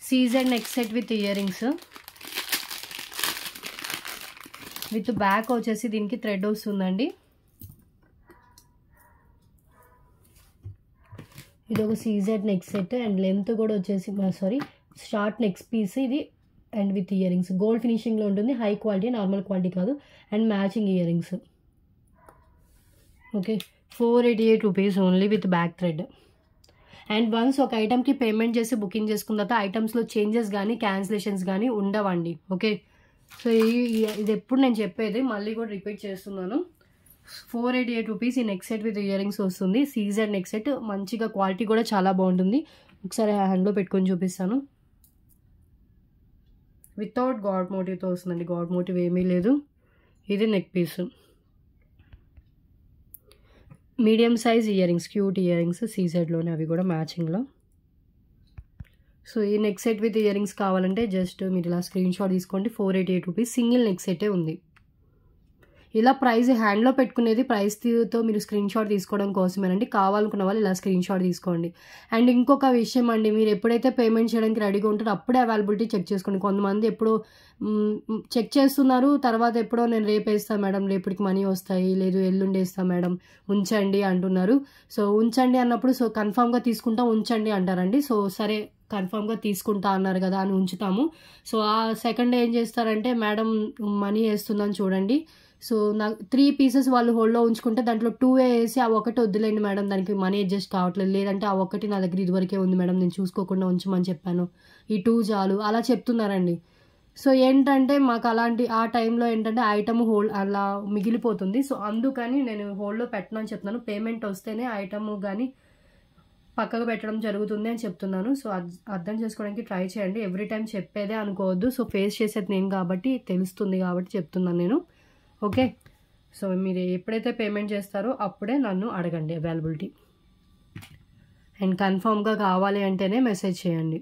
CZ neck set with ear rings with back వచ్చేసి దీనికి థ్రెడ్ వస్తుందండి. ఇది ఒక CZ neck set and length కూడా వచ్చేసి షార్ట్ నెక్ పీస్ ఇది. And with ear rings gold ఫినిషింగ్లో ఉంటుంది. హై క్వాలిటీ, నార్మల్ క్వాలిటీ కాదు. And matching ear rings. Okay, 488 rupees only with back thread. And once ఒక ఐటమ్కి పేమెంట్ చేసి బుకింగ్ చేసుకున్న తర్వాత ఐటమ్స్లో చేంజెస్ కానీ క్యాన్సిలేషన్స్ కానీ ఉండవండి. ఓకే, సో ఇది ఎప్పుడు నేను చెప్పేది, మళ్ళీ కూడా రిపీట్ చేస్తున్నాను. 488 రూపీస్ ఈ neck set with ear rings వస్తుంది. సీజెడ్ నెక్ సెట్, మంచిగా క్వాలిటీ కూడా చాలా బాగుంటుంది. ఒకసారి హ్యాండ్లో పెట్టుకొని చూపిస్తాను. వితౌట్ గాడ్ మోటివ్తో వస్తుందండి, గాడ్ మోటివ్ ఏమీ లేదు. ఇది neck piece, medium size ear rings, cute ear rings సీజెడ్లోనే, అవి కూడా మ్యాచింగ్లో. సో ఈ neck set with ear rings కావాలంటే జస్ట్ మీరు ఇలా స్క్రీన్ షాట్ తీసుకోండి. 488 రూపీస్ సింగిల్ నెక్ సెటే ఉంది. ఇలా ప్రైస్ హ్యాండ్లో పెట్టుకునేది ప్రైస్తో మీరు స్క్రీన్ షాట్ తీసుకోవడం కోసమేనండి. కావాలనుకున్న వాళ్ళు ఇలా స్క్రీన్ షాట్ తీసుకోండి. అండ్ ఇంకొక విషయం అండి, మీరు ఎప్పుడైతే పేమెంట్ చేయడానికి రెడీగా ఉంటారో అప్పుడే అవైలబిలిటీ చెక్ చేసుకోండి. కొంతమంది ఎప్పుడో చెక్ చేస్తున్నారు, తర్వాత ఎప్పుడో నేను రేపు వేస్తాను మేడం, రేపటికి మనీ వస్తాయి, లేదు ఎల్లుండి వేస్తాను మేడం, ఉంచండి అంటున్నారు. సో ఉంచండి అన్నప్పుడు సో కన్ఫామ్గా తీసుకుంటాం, ఉంచండి అంటారండి. సో సరే కన్ఫామ్గా తీసుకుంటా అన్నారు కదా అని ఉంచుతాము. సో ఆ సెకండ్ ఏం చేస్తారంటే, మేడం మనీ వేస్తుందని చూడండి, సో నాకు 3 పీసెస్ వాళ్ళు హోల్డ్లో ఉంచుకుంటే దాంట్లో 2 వేసి ఆ ఒకటి వద్దులేండి మేడం, దానికి మనీ అడ్జస్ట్ కావట్లేదు, లేదంటే ఆ ఒకటి నా దగ్గర ఇదివరకే ఉంది మేడం, నేను చూసుకోకుండా ఉంచమని చెప్పాను, ఈ 2 చాలు అలా చెప్తున్నారండి. సో ఏంటంటే మాకు అలాంటి ఆ టైంలో ఏంటంటే ఐటమ్ హోల్డ్ అలా మిగిలిపోతుంది. సో అందుకని నేను హోల్డ్లో పెట్టను అని చెప్తున్నాను. పేమెంట్ వస్తేనే ఐటమ్ కానీ పక్కకు పెట్టడం జరుగుతుంది అని చెప్తున్నాను. సో అర్థం చేసుకోవడానికి ట్రై చేయండి. ఎవ్రీ టైం చెప్పేదే అనుకోవద్దు. సో ఫేస్ చేసేది నేను కాబట్టి తెలుస్తుంది కాబట్టి చెప్తున్నాను నేను. ఓకే, సో మీరు ఎప్పుడైతే పేమెంట్ చేస్తారో అప్పుడే నన్ను అడగండి అవైలబిలిటీ. అండ్ కన్ఫామ్గా కావాలి అంటేనే మెసేజ్ చేయండి.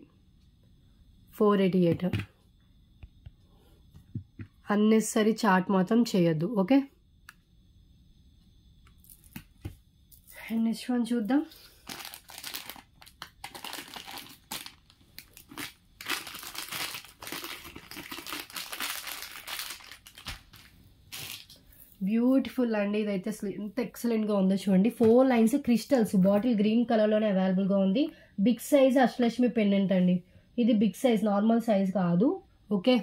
488 అన్నెసరీ చాట్ మాత్రం చేయొద్దు. ఓకే, అండ్ నెక్స్ట్ వన్ చూద్దాం. బ్యూటిఫుల్ అండి, ఇదైతే అసలు ఎంత ఎక్సలెంట్గా ఉందో చూడండి. 4 లైన్స్ క్రిస్టల్స్, బాటిల్ గ్రీన్ కలర్లోనే అవైలబుల్గా ఉంది. బిగ్ సైజ్ అష్టలక్ష్మి పెండెంట్ అండి. ఇది బిగ్ సైజ్, నార్మల్ సైజ్ కాదు. ఓకే,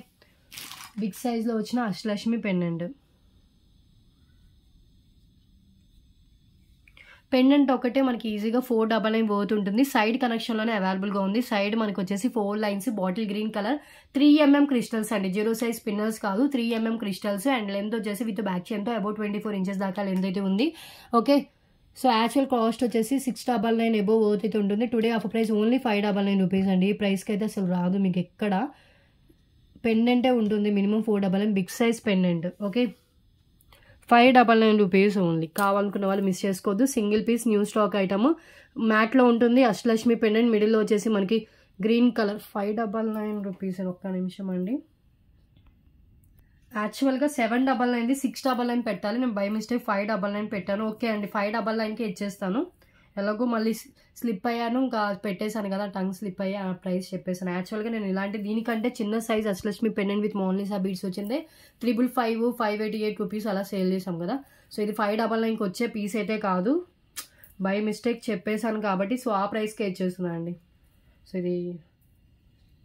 బిగ్ సైజ్లో వచ్చిన అష్టలక్ష్మి పెండెంట్. పెండెంట్ ఒకటే మనకి ఈజీగా 499 వర్త్ ఉంటుంది. సైడ్ కనెక్షన్లోనే అవైలబుల్గా ఉంది. సైడ్ మనకి వచ్చేసి 4 lines, bottle green colour, 3mm crystals అండి. 0 సైజ్ స్పిన్నర్స్ కాదు, 3mm క్రిస్టల్స్. అండ్ లెంత్ వచ్చేసి విత్ బ్యాక్ చైన్తో అబౌట్ 24 ఇంచెస్ దాకా లెంత్ అయితే ఉంది. ఓకే, సో యాక్చువల్ కాస్ట్ వచ్చేసి 699 అబోవ్ వర్త్ అయితే ఉంటుంది. Today offer price only 599 rupees అండి. ఈ ప్రైస్కి అయితే అసలు రాదు మీకు ఎక్కడ. పెండెంటే ఉంటుంది minimum 499, big size pendant. Okay, 599 rupees only. కావాలనుకున్న వాళ్ళు మిస్ చేసుకోవద్దు. Single piece new stock item, మ్యాట్లో ఉంటుంది. అష్టలక్ష్మి పెండెంట్, మిడిల్లో వచ్చేసి మనకి గ్రీన్ కలర్. 599 రూపీస్. ఒక్క నిమిషం అండి, యాక్చువల్గా 799, 699 పెట్టాలి. నేను బై మిస్టేక్ 599 పెట్టాను. ఓకే అండి, 599కి ఇచ్చేస్తాను. ఎలాగో మళ్ళీ స్లిప్ అయ్యాను, ఇంకా పెట్టేశాను కదా, టంగ్ స్లిప్ అయ్యి ఆ ప్రైస్ చెప్పేసాను. యాక్చువల్గా నేను ఇలాంటి దీనికంటే చిన్న size Ashtalakshmi pendant with Mona Lisa beads వచ్చింది 555, 588 రూపీస్ అలా సేల్ చేసాం కదా. సో ఇది 599కి వచ్చే పీస్ అయితే కాదు, బై మిస్టేక్ చెప్పేశాను కాబట్టి సో ఆ ప్రైస్కే ఇచ్చేస్తున్నాను అండి. సో ఇది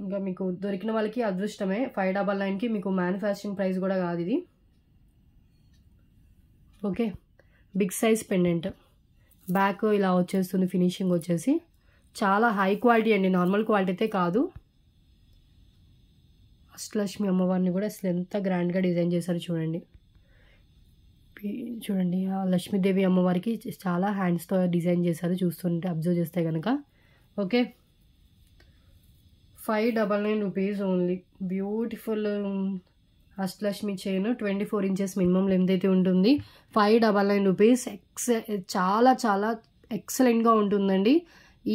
ఇంకా మీకు దొరికిన వాళ్ళకి అదృష్టమే. 599కి మీకు మ్యానుఫ్యాక్చరింగ్ ప్రైస్ కూడా కాదు ఇది. Okay, big size pendant, back ఇలా వచ్చేస్తుంది. ఫినిషింగ్ వచ్చేసి చాలా హై క్వాలిటీ అండి, నార్మల్ క్వాలిటీ అయితే కాదు. అష్టలక్ష్మి అమ్మవారిని కూడా అసలు ఎంత గ్రాండ్గా డిజైన్ చేశారు చూడండి. చూడండి ఆ లక్ష్మీదేవి అమ్మవారికి చాలా హ్యాండ్స్తో డిజైన్ చేశారు, చూస్తుంటే అబ్జర్వ్ చేస్తే కనుక. Okay, 599 rupees only. Beautiful Ashtalakshmi chain, 24 inches minimum length అయితే ఉంటుంది. 599 రూపీస్. చాలా చాలా ఎక్సలెంట్గా ఉంటుందండి.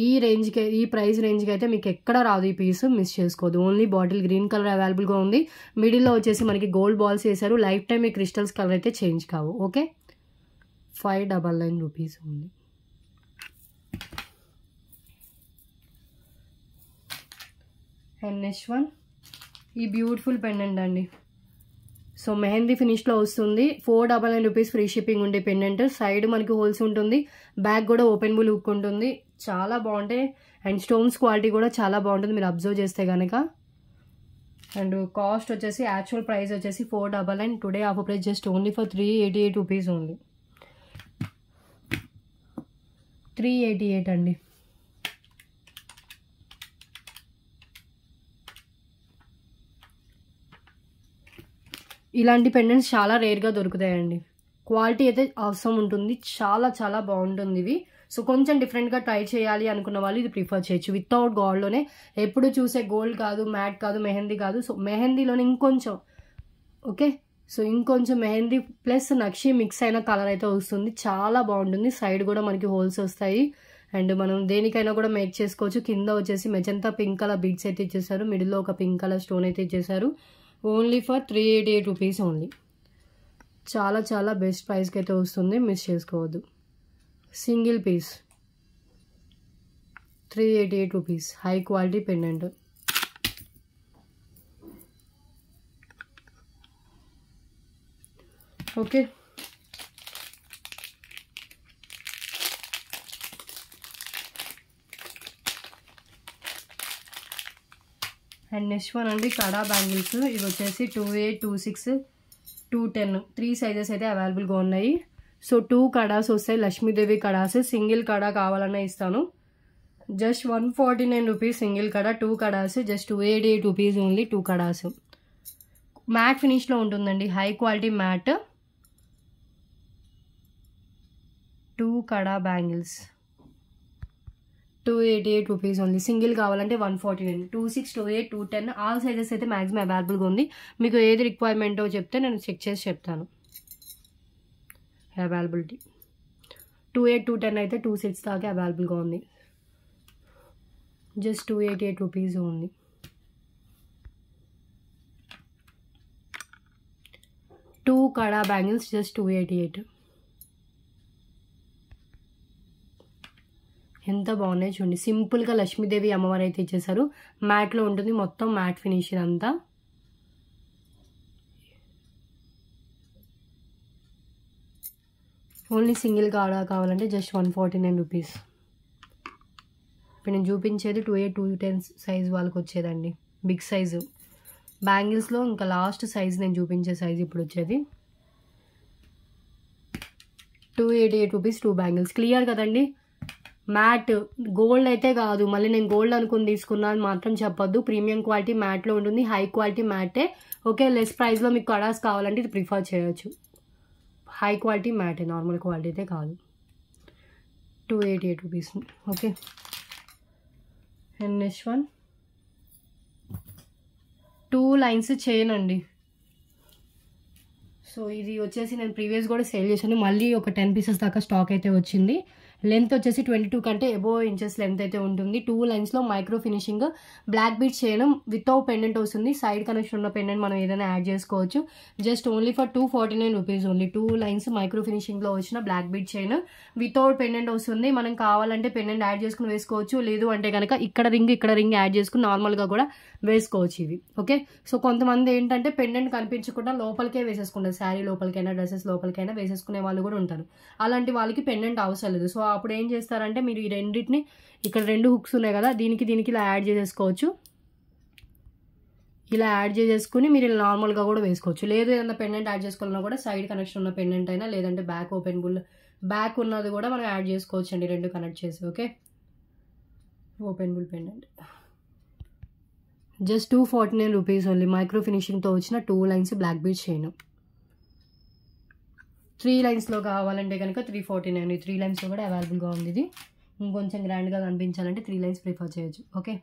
ఈ రేంజ్కి, ఈ ప్రైస్ రేంజ్కి అయితే మీకు ఎక్కడ రాదు ఈ పీస్, మిస్ చేసుకోదు. ఓన్లీ బాటిల్ గ్రీన్ కలర్ అవైలబుల్గా ఉంది. మిడిల్లో వచ్చేసి మనకి గోల్డ్ బాల్స్ వేశారు. లైఫ్ టైం ఈ క్రిస్టల్స్ కలర్ అయితే చేంజ్ కావు. ఓకే, 599 రూపీస్ ఉంది. అండ్ నెక్స్ట్ వన్ ఈ బ్యూటిఫుల్ పెండెంట్ అండి. సో మెహందీ ఫినిష్లో వస్తుంది. 499 రూపీస్ ఫ్రీ షిప్పింగ్ ఉండే పెండెంట్. సైడ్ మనకి హోల్స్ ఉంటుంది, బ్యాక్ కూడా ఓపెనబుల్ హుక్ ఉంటుంది. చాలా బాగుంటాయి. అండ్ స్టోన్స్ క్వాలిటీ కూడా చాలా బాగుంటుంది మీరు అబ్జర్వ్ చేస్తే కనుక. అండ్ కాస్ట్ వచ్చేసి యాక్చువల్ ప్రైస్ వచ్చేసి 499. Today offer price just only for 388 rupees only. 388 అండి. ఇలాంటి పెండెంట్స్ చాలా రేర్గా దొరుకుతాయండి. క్వాలిటీ అయితే అవసరం ఉంటుంది, చాలా చాలా బాగుంటుంది ఇవి. సో కొంచెం డిఫరెంట్గా ట్రై చేయాలి అనుకున్న వాళ్ళు ఇది ప్రిఫర్ చేయొచ్చు. వితౌట్ గోల్డ్లోనే ఎప్పుడు చూసే గోల్డ్ కాదు, మ్యాట్ కాదు, మెహందీ కాదు. సో మెహందీలోనే ఇంకొంచెం ఓకే, సో ఇంకొంచెం మెహందీ ప్లస్ నక్షి మిక్స్ అయిన కలర్ అయితే వస్తుంది. చాలా బాగుంటుంది. సైడ్ కూడా మనకి హోల్స్ వస్తాయి అండ్ మనం దేనికైనా కూడా మేక్ చేసుకోవచ్చు. కింద వచ్చేసి మెజంతా పింక్ కలర్ బీడ్స్ అయితే ఇచ్చేసారు. మిడిల్లో ఒక పింక్ కలర్ స్టోన్ అయితే ఇచ్చేసారు. Only for 388 rupees only. చాలా చాలా బెస్ట్ ప్రైస్కి అయితే వస్తుంది, మిస్ చేసుకోవద్దు. Single piece 388 rupees, high quality pendant. Okay, and next one అండి కడా బ్యాంగిల్స్. ఇవి వచ్చేసి 28, 26, 210 3 సైజెస్ అయితే అవైలబుల్గా ఉన్నాయి. సో 2 కడాస్ వస్తాయి, లక్ష్మీదేవి కడాస్. సింగిల్ కడా కావాలన్నా ఇస్తాను. Just 149 rupees single kada. 2 kadas just 288 rupees only. 2 kadas matte ఫినిష్లో ఉంటుందండి, హై క్వాలిటీ మ్యాట్. 2 కడా బ్యాంగిల్స్ 288 రూపీస్ ఓన్లీ. సింగిల్ కావాలంటే 149. 26, 28, 210 ఆల్ సైజెస్ అయితే మ్యాక్సిమం అవైలబుల్గా ఉంది. మీకు ఏది రిక్వైర్మెంటో చెప్తే నేను చెక్ చేసి చెప్తాను. అవైలబిలిటీ 28, 210 అయితే 2 సెట్స్ దాకా అవైలబుల్గా ఉంది. Just 288 rupees only. టూ కడా బ్యాంగిల్స్ జస్ట్ 288. ఎంత బాగున్నాయి చూడండి. సింపుల్గా లక్ష్మీదేవి అమ్మవారు అయితే ఇచ్చేసారు. మ్యాట్లో ఉంటుంది, మొత్తం మ్యాట్ ఫినిష్ అంతా. ఓన్లీ సింగిల్ కాడా కావాలంటే జస్ట్ 149 రూపీస్. ఇప్పుడు నేను చూపించేది 28, 210 సైజ్ వాళ్ళకి వచ్చేదండి, బిగ్ సైజు బ్యాంగిల్స్లో. ఇంకా లాస్ట్ సైజ్ నేను చూపించే సైజ్ ఇప్పుడు వచ్చేది 288 రూపీస్ 2 బ్యాంగిల్స్. క్లియర్ కదండి. మ్యాట్ గోల్డ్ అయితే కాదు, మళ్ళీ నేను గోల్డ్ అనుకుని తీసుకున్నా అని మాత్రం చెప్పొద్దు. ప్రీమియం క్వాలిటీ మ్యాట్లో ఉంటుంది, హై క్వాలిటీ మ్యాటే. ఓకే, లెస్ ప్రైస్లో మీకు కడాస్ కావాలంటే ఇది ప్రిఫర్ చేయొచ్చు. హై క్వాలిటీ మ్యాటే, నార్మల్ క్వాలిటీ అయితే కాదు. 288 rupees. Okay, and next one 2 lines chain అండి. సో ఇది వచ్చేసి నేను ప్రీవియస్ కూడా సేల్ చేశాను. మళ్ళీ ఒక 10 పీసెస్ దాకా స్టాక్ అయితే వచ్చింది. లెంత్ వచ్చేసి 22 కంటే అబోవ్ ఇంచెస్ లెంత్ అయితే ఉంటుంది. 2 లైన్స్లో మైక్రో ఫినిషింగ్ బ్లాక్ బీట్ చేయడం వితౌట్ పెండెంట్ వస్తుంది. సైడ్ కనెక్షన్ ఉన్న పెండెంట్ మనం ఏదైనా యాడ్ చేసుకోవచ్చు. Just only for 249 rupees only. 2 lines micro ఫినిషింగ్లో వచ్చిన black bead chain without pendant వస్తుంది. మనం కావాలంటే పెండెంట్ యాడ్ చేసుకుని వేసుకోవచ్చు, లేదు అంటే కనుక ఇక్కడ రింగ్ యాడ్ చేసుకుని నార్మల్గా కూడా వేసుకోవచ్చు ఇవి. ఓకే, సో కొంతమంది ఏంటంటే పెండెంట్ కనిపించకుండా లోపలికే వేసేసుకుంటారు, శారీ లోపలికైనా డ్రెస్సెస్ లోపలికైనా వేసేసుకునే వాళ్ళు కూడా ఉంటారు. అలాంటి వాళ్ళకి పెండెంట్ అవసరం లేదు. సో అప్పుడు ఏం చేస్తారంటే మీరు ఈ రెండింటిని, ఇక్కడ 2 హుక్స్ ఉన్నాయి కదా, దీనికి ఇలా యాడ్ చేసేసుకోవచ్చు. ఇలా యాడ్ చేసేసుకుని మీరు ఇలా నార్మల్గా కూడా వేసుకోవచ్చు. లేదు ఏదైనా పెండెంట్ యాడ్ చేసుకోవాలన్నా కూడా సైడ్ కనెక్షన్ ఉన్న పెండెంట్ అయినా, లేదంటే బ్యాక్ ఓపెన్ బుల్ బ్యాక్ ఉన్నది కూడా మనం యాడ్ చేసుకోవచ్చు అండి, 2 కనెక్ట్ చేసి. Okay, openable pendant just 249 rupees only. Micro ఫినిషింగ్తో వచ్చిన 2 లైన్స్ బ్లాక్ బీట్ చైన్. 3 లైన్స్లో కావాలంటే కనుక 349. 3 లైన్స్లో కూడా అవైలబుల్గా ఉంది. ఇది ఇంకొంచెం గ్రాండ్గా కనిపించాలంటే 3 లైన్స్ ప్రిఫర్ చేయొచ్చు. ఓకే,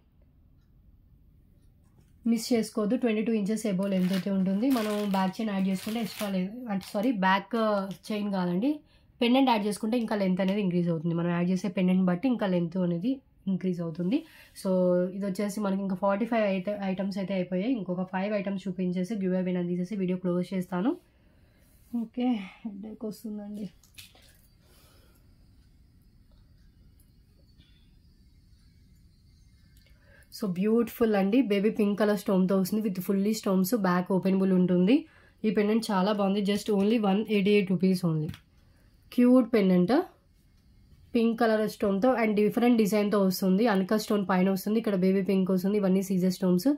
మిస్ చేసుకోవద్దు. 22 ఇంచెస్ ఎబో లెంత్ అయితే ఉంటుంది. మనం బ్యాక్ చైన్ యాడ్ చేసుకుంటే ఎక్స్ట్రా అంటే బ్యాక్ చైన్ కాదండి, పెండెంట్ యాడ్ చేసుకుంటే ఇంకా లెంత్ అనేది ఇంక్రీజ్ అవుతుంది. మనం యాడ్ చేసే పెండెంట్ బట్టి ఇంకా లెంత్ అనేది ఇంక్రీజ్ అవుతుంది. సో ఇది వచ్చేసి మనకి ఇంకా 45 ఐటమ్స్ అయితే అయిపోయాయి. ఇంకొక 5 ఐటమ్స్ చూపించేసి గివ్ అవే విన్నర్ తీసేసి వీడియో క్లోజ్ చేస్తాను. ఓకే, హెడేక్ వస్తుందండి. సో బ్యూటిఫుల్ అండి, బేబీ పింక్ కలర్ స్టోన్తో వస్తుంది with fully stones. Back openable ఉంటుంది. ఈ పెండెంట్ చాలా బాగుంది. Just only 188 rupees only. Cute pendant, pink colour స్టోన్తో అండ్ డిఫరెంట్ డిజైన్తో వస్తుంది. అనక స్టోన్ పైన వస్తుంది, ఇక్కడ బేబీ పింక్ వస్తుంది. ఇవన్నీ సీజర్ స్టోన్స్.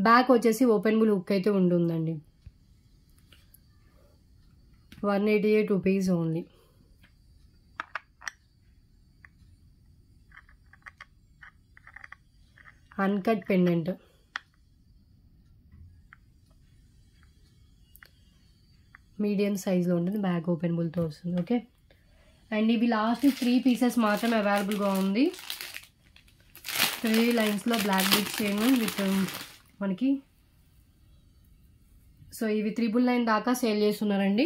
బ్యాక్ వచ్చేసి ఓపెనబుల్ హుక్ అయితే ఉంటుందండి. 188 rupees only. Uncut pendant medium సైజ్లో ఉంటుంది, బ్యాక్ ఓపెనబుల్తో వస్తుంది. ఓకే, అండ్ ఇవి లాస్ట్ 3 పీసెస్ మాత్రమే అవైలబుల్గా ఉంది. 3 లైన్స్లో బ్లాక్ బీట్ చైన్ విత్ మనకి. సో ఇవి 999 దాకా సేల్ చేస్తున్నారండి.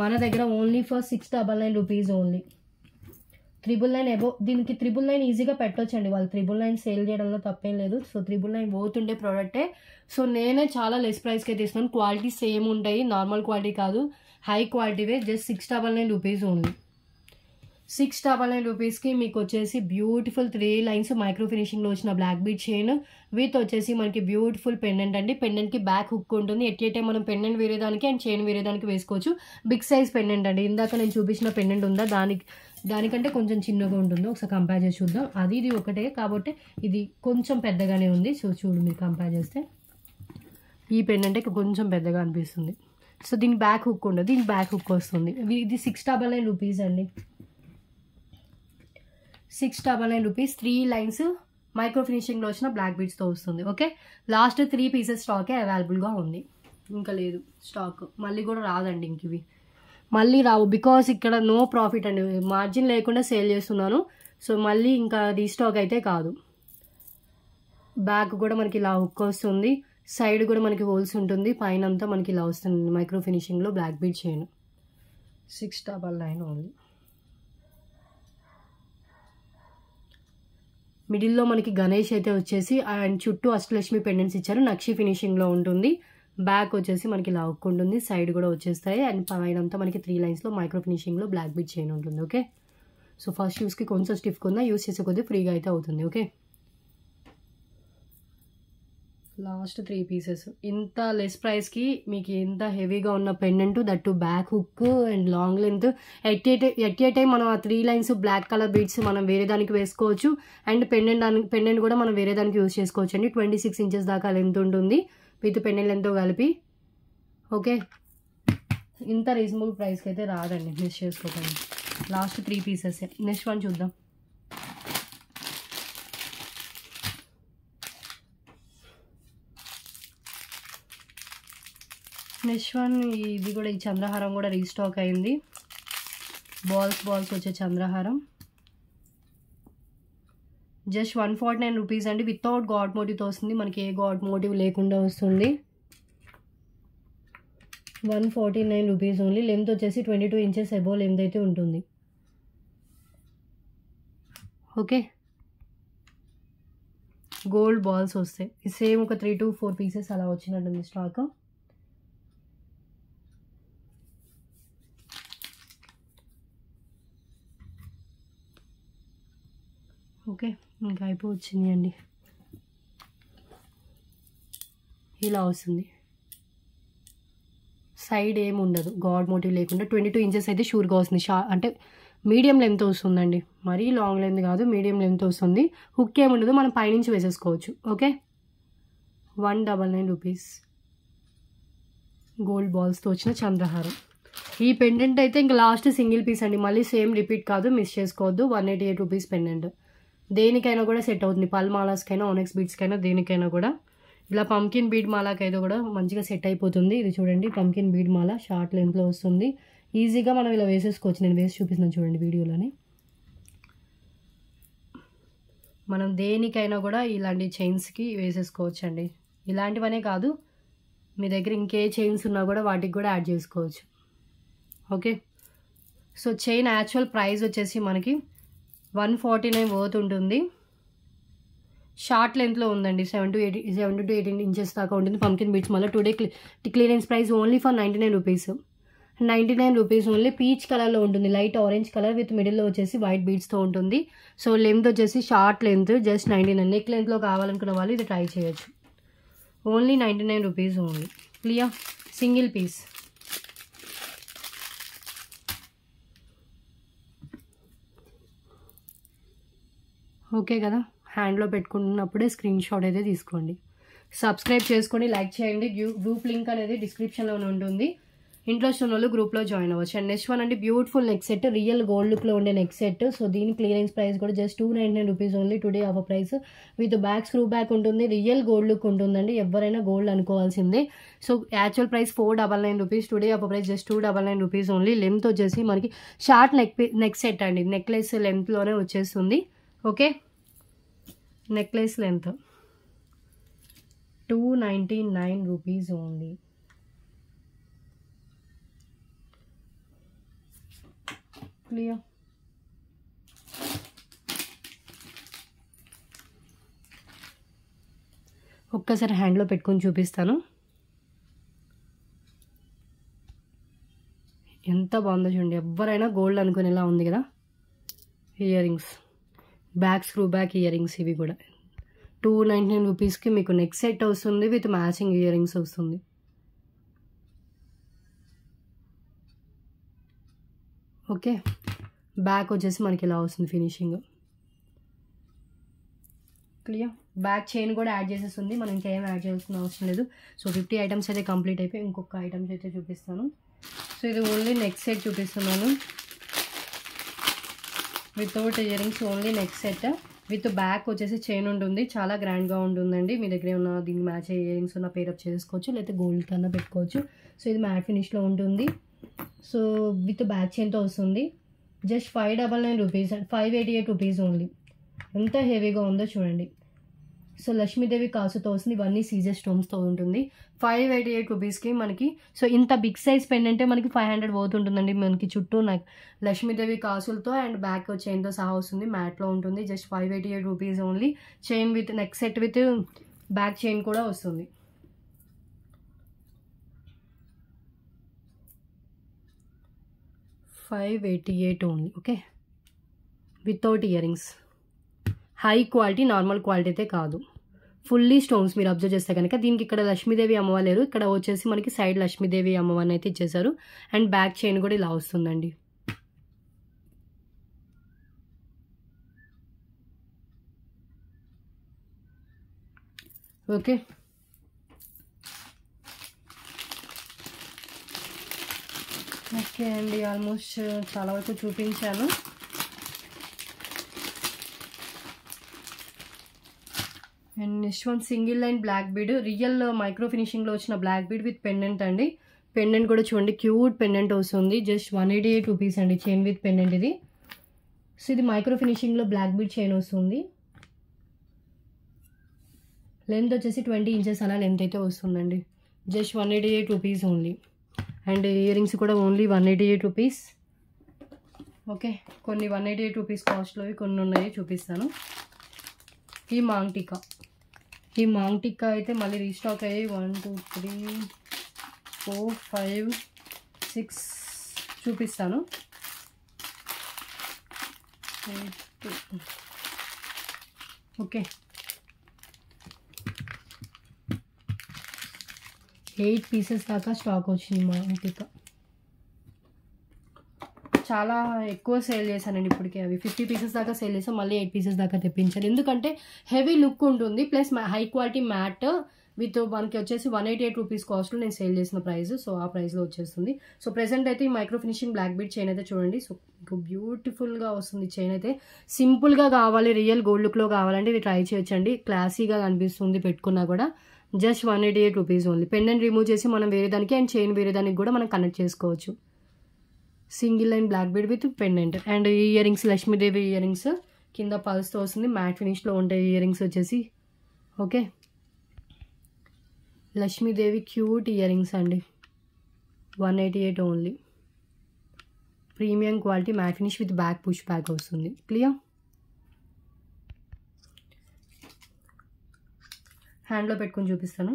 మన దగ్గర ఓన్లీ ఫర్ 699 రూపీస్ ఓన్లీ. 999 అబో, దీనికి 999 ఈజీగా పెట్టొచ్చండి. వాళ్ళు 999 సేల్ చేయడంలో తప్పేం లేదు. సో 999 పోతుండే ప్రోడక్టే. సో నేనే చాలా లెస్ ప్రైస్కి అయితే ఇస్తున్నాను. క్వాలిటీ సేమ్ ఉంటాయి, నార్మల్ క్వాలిటీ కాదు, హై క్వాలిటీవే. Just 699 rupees only. 699 రూపీస్కి మీకు వచ్చేసి బ్యూటిఫుల్ 3 లైన్స్ మైక్రో ఫినిషింగ్లో వచ్చిన బ్లాక్ బీట్ చైన్ విత్ వచ్చేసి మనకి బ్యూటిఫుల్ పెండెంట్ అండి. పెండెంట్కి బ్యాక్ హుక్ ఉంటుంది. ఎట్లయితే మనం పెండెంట్ వేరేదానికి అండ్ చైన్ వేరేదానికి వేసుకోవచ్చు. బిగ్ సైజ్ పెండెంట్ అండి. ఇందాక నేను చూపించిన పెండెంట్ ఉందా, దానికంటే కొంచెం చిన్నగా ఉంటుంది. ఒకసారి కంపేర్ చేసి చూద్దాం. అది ఇది ఒకటే కాబట్టి ఇది కొంచెం పెద్దగానే ఉంది. సో చూడు, మీరు కంపేర్ చేస్తే ఈ పెండెంట్ కొంచెం పెద్దగా అనిపిస్తుంది. సో దీని బ్యాక్ హుక్ ఉండదు, దీని బ్యాక్ హుక్ వస్తుంది. ఇది 699 రూపీస్ అండి. 699 రూపీస్ 3 లైన్స్ మైక్రో ఫినిషింగ్లో వచ్చిన బ్లాక్ బీట్స్తో వస్తుంది. ఓకే, లాస్ట్ 3 పీసెస్ స్టాకే అవైలబుల్గా ఉంది, ఇంకా లేదు స్టాక్. మళ్ళీ కూడా రాదండి, ఇంక ఇవి మళ్ళీ రావు. బికాస్ ఇక్కడ నో ప్రాఫిట్ అండి, మార్జిన్ లేకుండా సేల్ చేస్తున్నాను. సో మళ్ళీ ఇంకా రీస్టాక్ అయితే కాదు. బ్యాక్ కూడా మనకి ఇలా హుక్ వస్తుంది, సైడ్ కూడా మనకి హోల్స్ ఉంటుంది, పైన అంతా మనకి ఇలా వస్తుంది మైక్రో ఫినిషింగ్లో బ్లాక్ బీట్ చైన్. 699 ఓన్లీ. మిడిల్లో మనకి గణేష్ అయితే వచ్చేసి అండ్ చుట్టూ అష్టలక్ష్మి పెండెంట్స్ ఇచ్చారు. నక్షి ఫినిషింగ్లో ఉంటుంది. బ్యాక్ వచ్చేసి మనకి ఇలా హుక్ ఉంటుంది, సైడ్ కూడా వచ్చేస్తాయి. అండ్ పైన అంతా మనకి 3 లైన్స్లో మైక్రో ఫినిషింగ్లో బ్లాక్ బీట్ చైన్ ఉంటుంది. ఓకే, సో ఫస్ట్ యూస్కి కొంచెం స్టిఫ్గా ఉందా, యూస్ చేసే కొద్దిగా ఫ్రీగా అయితే అవుతుంది. ఓకే, లాస్ట్ 3 పీసెస్ ఇంత లెస్ ప్రైస్కి మీకు ఎంత హెవీగా ఉన్న pendant, that back hook and long length. At a time మనం ఆ 3 లైన్స్ బ్లాక్ కలర్ బీడ్స్ మనం వేరే దానికి వేసుకోవచ్చు. అండ్ పెండెంట్ కూడా మనం వేరే దానికి యూజ్ చేసుకోవచ్చు అండి. 26 ఇంచెస్ దాకా లెంత్ ఉంటుంది విత్ పెండెంట్ లెంత్తో కలిపి. ఓకే, ఇంత రీజనబుల్ ప్రైస్కి అయితే రాదండి, మిస్ చేసుకోకండి. Last 3 pieces. నెక్స్ట్ వన్ చూద్దాం. నెక్స్ట్ వన్ ఇది కూడా, ఈ చంద్రహారం కూడా రీస్టాక్ అయింది. బాల్స్ వచ్చే చంద్రహారం జస్ట్ 149 రూపీస్ అండి. వితౌట్ గాడ్ మోటివ్తో వస్తుంది, మనకి ఏ గాడ్ మోటివ్ లేకుండా వస్తుంది. 149 రూపీస్ ఓన్లీ. లెంత్ వచ్చేసి 22 ఇంచెస్ అబోవ్ లెంత్ అయితే ఉంటుంది. ఓకే, గోల్డ్ బాల్స్ వస్తాయి. సేమ్ ఒక 3 to 4 పీసెస్ అలా వచ్చినట్టుంది స్టాక్. ఓకే, ఇంకా అయిపోవచ్చింది అండి. ఇలా వస్తుంది, సైడ్ ఏమి ఉండదు, గాడ్ మోటివ్ లేకుండా 22 ఇంచెస్ అయితే షూర్గా వస్తుంది. అంటే మీడియం లెంత్ వస్తుందండి, మరీ లాంగ్ లెంత్ కాదు, మీడియం లెంత్ వస్తుంది. హుక్ ఏమి ఉండదు, మనం పైనుంచి వేసేసుకోవచ్చు. ఓకే, 199 రూపీస్ గోల్డ్ బాల్స్తో వచ్చిన చంద్రహారం. ఈ పెండెంట్ అయితే ఇంకా లాస్ట్ సింగిల్ పీస్ అండి, మళ్ళీ సేమ్ రిపీట్ కాదు, మిస్ చేసుకోవద్దు. 188 రూపీస్ పెండెంట్. దేనికైనా కూడా సెట్ అవుతుంది, పల్ మాలాస్కైనా ఓనెక్స్ బీడ్స్కైనా దేనికైనా కూడా. ఇలా పంకిన్ బీడ్ మాలాకైతే కూడా మంచిగా సెట్ అయిపోతుంది. ఇది చూడండి, పంకిన్ బీడ్ మాల షార్ట్ లెంత్లో వస్తుంది. ఈజీగా మనం ఇలా వేసేసుకోవచ్చు. నేను వేసి చూపిస్తున్నాను చూడండి వీడియోలోని. మనం దేనికైనా కూడా ఇలాంటి చైన్స్కి వేసేసుకోవచ్చు అండి. ఇలాంటివనే కాదు, మీ దగ్గర ఇంకే చైన్స్ ఉన్నా కూడా వాటికి కూడా యాడ్ చేసుకోవచ్చు. Okay, so chain actual price వచ్చేసి మనకి 149 వర్త్ ఉంటుంది. షార్ట్ లెంత్లో ఉందండి, 7 to 18 ఇంచెస్ దాకా ఉంటుంది. పంకిన్ బీడ్స్ మళ్ళీ today clearance price only for 99 rupees. 99 rupees only. Peach కలర్లో ఉంటుంది, లైట్ ఆరెంజ్ కలర్ విత్ మిడిల్లో వచ్చేసి వైట్ బీడ్స్తో ఉంటుంది. సో లెంత్ వచ్చేసి షార్ట్ లెంత్ జస్ట్ 99. నెక్ లెంత్లో కావాలనుకున్న వాళ్ళు ఇది ట్రై చేయొచ్చు. Only 99 rupees only. Clear, single piece. Okay కదా, హ్యాండ్లో పెట్టుకున్నప్పుడే స్క్రీన్ షాట్ అయితే తీసుకోండి. సబ్స్క్రైబ్ చేసుకోండి, లైక్ చేయండి. గ్రూప్ లింక్ అనేది డిస్క్రిప్షన్లోనే ఉంటుంది. ఇంట్రెస్ట్ ఉన్న వాళ్ళు గ్రూప్లో జాయిన్ అవ్వచ్చు. అండ్ నెక్స్ట్ వన్ అండి beautiful neck set, real gold లుక్లో ఉండే నెక్ సెట్. సో దీని క్లియరెన్స్ ప్రైస్ కూడా just 299 rupees only. Today offer price with back screw back ఉంటుంది, రియల్ గోల్డ్ లుక్ ఉంటుందండి. ఎవరైనా గోల్డ్ అనుకోవాల్సిందే. So actual price 499 rupees, today offer price just 299 rupees only. Length వచ్చేసి మనకి షార్ట్ నెక్ సెట్ అండి, necklace లెంత్లోనే వచ్చేస్తుంది. Okay, necklace length 299 rupees only. Clear. ఒక్కసారి హ్యాండ్లో పెట్టుకొని చూపిస్తాను ఎంత బాగుందో చూడండి. ఎవరైనా గోల్డ్ అనుకునేలా ఉంది కదా. Ear rings, back screw back ear rings, ఇవి కూడా 299 రూపీస్కి మీకు నెక్ సెట్ వస్తుంది విత్ మ్యాచింగ్ ఇయర్ రింగ్స్ వస్తుంది. ఓకే, బ్యాక్ వచ్చేసి మనకి ఇలా వస్తుంది ఫినిషింగ్. క్లియర్. బ్యాక్ చైన్ కూడా యాడ్ చేసేస్తుంది, మనం ఇంకేం యాడ్ చేయాల్సిన అవసరం లేదు. సో 50 ఐటమ్స్ అయితే కంప్లీట్ అయిపోయి ఇంకొక ఐటమ్స్ అయితే చూపిస్తాను. సో ఇది ఓన్లీ నెక్ సెట్ చూపిస్తున్నాను without ear rings, only neck set with back వచ్చేసి చైన్ ఉంటుంది. చాలా గ్రాండ్గా ఉంటుందండి. మీ దగ్గర ఉన్న దీనికి మ్యాచ్ అయ్యే ఇయర్ రింగ్స్ ఉన్న పేరప్ చేసుకోవచ్చు, లేకపోతే గోల్డ్ కన్నా పెట్టుకోవచ్చు. సో ఇది మ్యాట్ ఫినిష్లో ఉంటుంది. సో విత్ బ్యాక్ చైన్తో వస్తుంది. Just 599 rupees, 588 rupees only. ఎంత హెవీగా ఉందో చూడండి. సో లక్ష్మీదేవి కాసుతో వస్తుంది, ఇవన్నీ సీజర్ స్టోన్స్తో ఉంటుంది. 588 రూపీస్కి మనకి. సో ఇంత బిగ్ సైజ్ పెన్ అంటే మనకి 500 పోతుంటుందండి. మనకి చుట్టూ నాకు లక్ష్మీదేవి కాసులతో అండ్ బ్యాక్ చైన్తో సహా వస్తుంది, మ్యాట్లో ఉంటుంది. Just 588 rupees only. Chain with neck set with back chain కూడా వస్తుంది. $588 only. Okay, without ear rings. High quality, normal quality అయితే కాదు, ఫుల్లీ స్టోన్స్. మీరు అబ్జర్వ్ చేస్తే కనుక దీనికి ఇక్కడ లక్ష్మీదేవి అమ్మవారు, ఇక్కడ వచ్చేసి మనకి సైడ్ లక్ష్మీదేవి అమ్మవారిని అయితే ఇచ్చేసారు. అండ్ బ్యాక్ చైన్ కూడా ఇలా వస్తుందండి. ఓకే, ఓకే అండి, ఆల్మోస్ట్ చాలా వరకు చూపించాను. And next one single line black bead, real micro ఫినిషింగ్లో వచ్చిన బ్లాక్ బీడ్ విత్ పెండెంట్ అండి. పెండెంట్ కూడా చూడండి, క్యూట్ పెండెంట్ వస్తుంది. జస్ట్ 188 రూపీస్ అండి, చైన్ విత్ పెండెంట్ ఇది. సో ఇది మైక్రో ఫినిషింగ్లో బ్లాక్ బీడ్ చైన్ వస్తుంది. లెంత్ వచ్చేసి 20 ఇంచెస్ అలా లెంత్ అయితే వస్తుందండి. Just 188 rupees only. And ear rings కూడా ఓన్లీ 188 రూపీస్. ఓకే, కొన్ని 188 రూపీస్ కాస్ట్లోవి కొన్ని ఉన్నాయి, చూపిస్తాను. ఈ మాంగ్ టిక్కా అయితే మళ్ళీ రీస్టాక్ అయ్యి 1 2 3 4 5 6 చూపిస్తాను. ఓకే, 8 పీసెస్ దాకా స్టాక్ వచ్చింది మాంగ్ టిక్కా. చాలా ఎక్కువ సేల్ చేశానండి ఇప్పటికే. అవి 50 పీసెస్ దాకా సేల్ చేసాం, మళ్ళీ 8 పీసెస్ దాకా తెప్పించాను. ఎందుకంటే హెవీ లుక్ ఉంటుంది, plus high quality matte with మనకి వచ్చేసి 188 రూపీస్ కాస్ట్లో నేను సేల్ చేసిన ప్రైస్. సో ఆ ప్రైస్లో వచ్చేస్తుంది. సో ప్రెసెంట్ అయితే ఈ micro finishing black bead chain అయితే చూడండి. సో మీకు బ్యూటిఫుల్గా వస్తుంది చైన్ అయితే. సింపుల్గా కావాలి, రియల్ గోల్డ్ లుక్లో కావాలంటే ఇది ట్రై చేయొచ్చండి. క్లాసీగా కనిపిస్తుంది పెట్టుకున్నా కూడా. Just 188 rupees only. Pendant remove చేసి మనం వేరే దానికి అండ్ చైన్ వేరే దానికి కూడా మనం కనెక్ట్ చేసుకోవచ్చు. Single line black bead with pendant. And ear rings Lakshmidevi ear rings కింద పల్స్తో వస్తుంది. మ్యాట్ ఫినిష్లో ఉంటాయి ఇయర్ రింగ్స్ వచ్చేసి. Okay, Lakshmidevi cute ear rings అండి, 188 only. Premium quality matte finish with back push back వస్తుంది. క్లియర్. హ్యాండ్లో పెట్టుకొని చూపిస్తాను.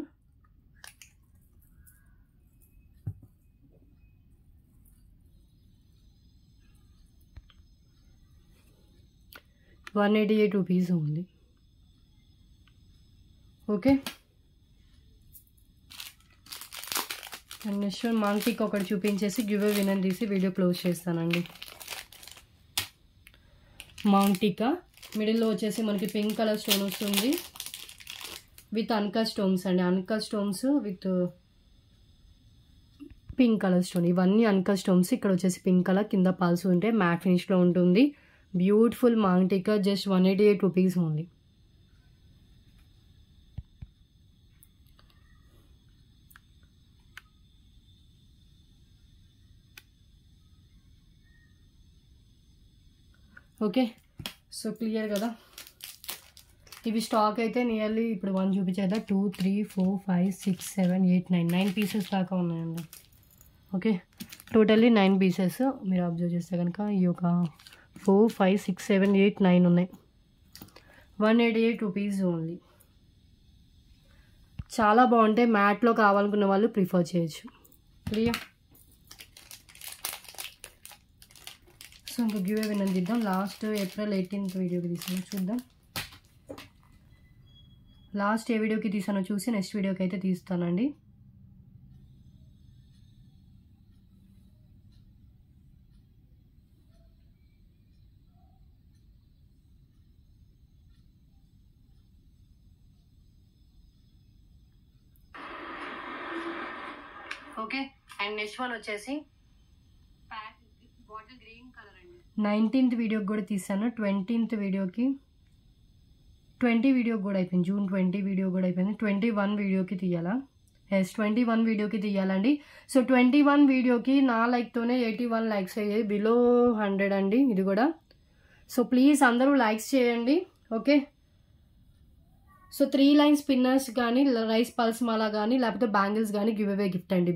₹188 only. Okay, and next maang tikka ఒకటి చూపించేసి గివ్ అవే విన్నర్ తీసి వీడియో క్లోజ్ చేస్తానండి. మాంగ్ టిక్కా మిడిల్లో వచ్చేసి మనకి పింక్ కలర్ స్టోన్ వస్తుంది విత్ అన్కట్ స్టోన్స్ అండి. Uncut stones with pink colour stone. ఇవన్నీ అన్కట్ స్టోన్స్. ఇక్కడ వచ్చేసి పింక్ కలర్, కింద పల్స్ ఉంటే మ్యాట్ ఫినిష్లో ఉంటుంది. బ్యూటిఫుల్ మాంగ్టికా, జస్ట్ 188 రూపీస్ ఉంది. ఓకే, సో క్లియర్ కదా. ఇవి స్టాక్ అయితే నియర్లీ ఇప్పుడు 1 చూపించేదా, 2 3 4 5 6 7 8 9 పీసెస్ దాకా ఉన్నాయండి. Okay, totally 9 pieces. మీరు అబ్జర్వ్ చేస్తే కనుక ఈ ఒక 4 5 6 7 8 9 ఉన్నాయి. 188 రూపీస్ ఓన్లీ. చాలా బాగుంటాయి. మ్యాట్లో కావాలనుకున్న వాళ్ళు ప్రిఫర్ చేయొచ్చు. క్లియర్. సో ఇంకా గివ్ అవే విన్నర్ తీద్దాం. లాస్ట్ ఏప్రిల్ 18th వీడియోకి తీసాను, చూద్దాం. లాస్ట్ ఏ వీడియోకి తీసానో చూసి నెక్స్ట్ వీడియోకి అయితే తీస్తానండి. ఓకే, అండ్ నెక్స్ట్ వన్ వచ్చేసి బాటిల్ గ్రీన్ కలర్ అండి. 19th వీడియోకి కూడా తీసాను. 20th వీడియోకి 20 వీడియోకి కూడా అయిపోయింది. జూన్ 20 వీడియో కూడా అయిపోయింది. 21 వీడియోకి తీయాలా? ఎస్, 21 వీడియోకి తీయాలండి. సో 21 వీడియోకి నా లైక్తోనే 81 లైక్స్ అయ్యాయి. బిలో 100 అండి ఇది కూడా. సో ప్లీజ్ అందరూ లైక్స్ చేయండి. ఓకే, సో 3 లైన్ స్పిన్నర్స్ కానీ, రైస్ పల్స్ మాలా కానీ, లేకపోతే బ్యాంగిల్స్ కానీ గివ్ అవే గిఫ్ట్ అండి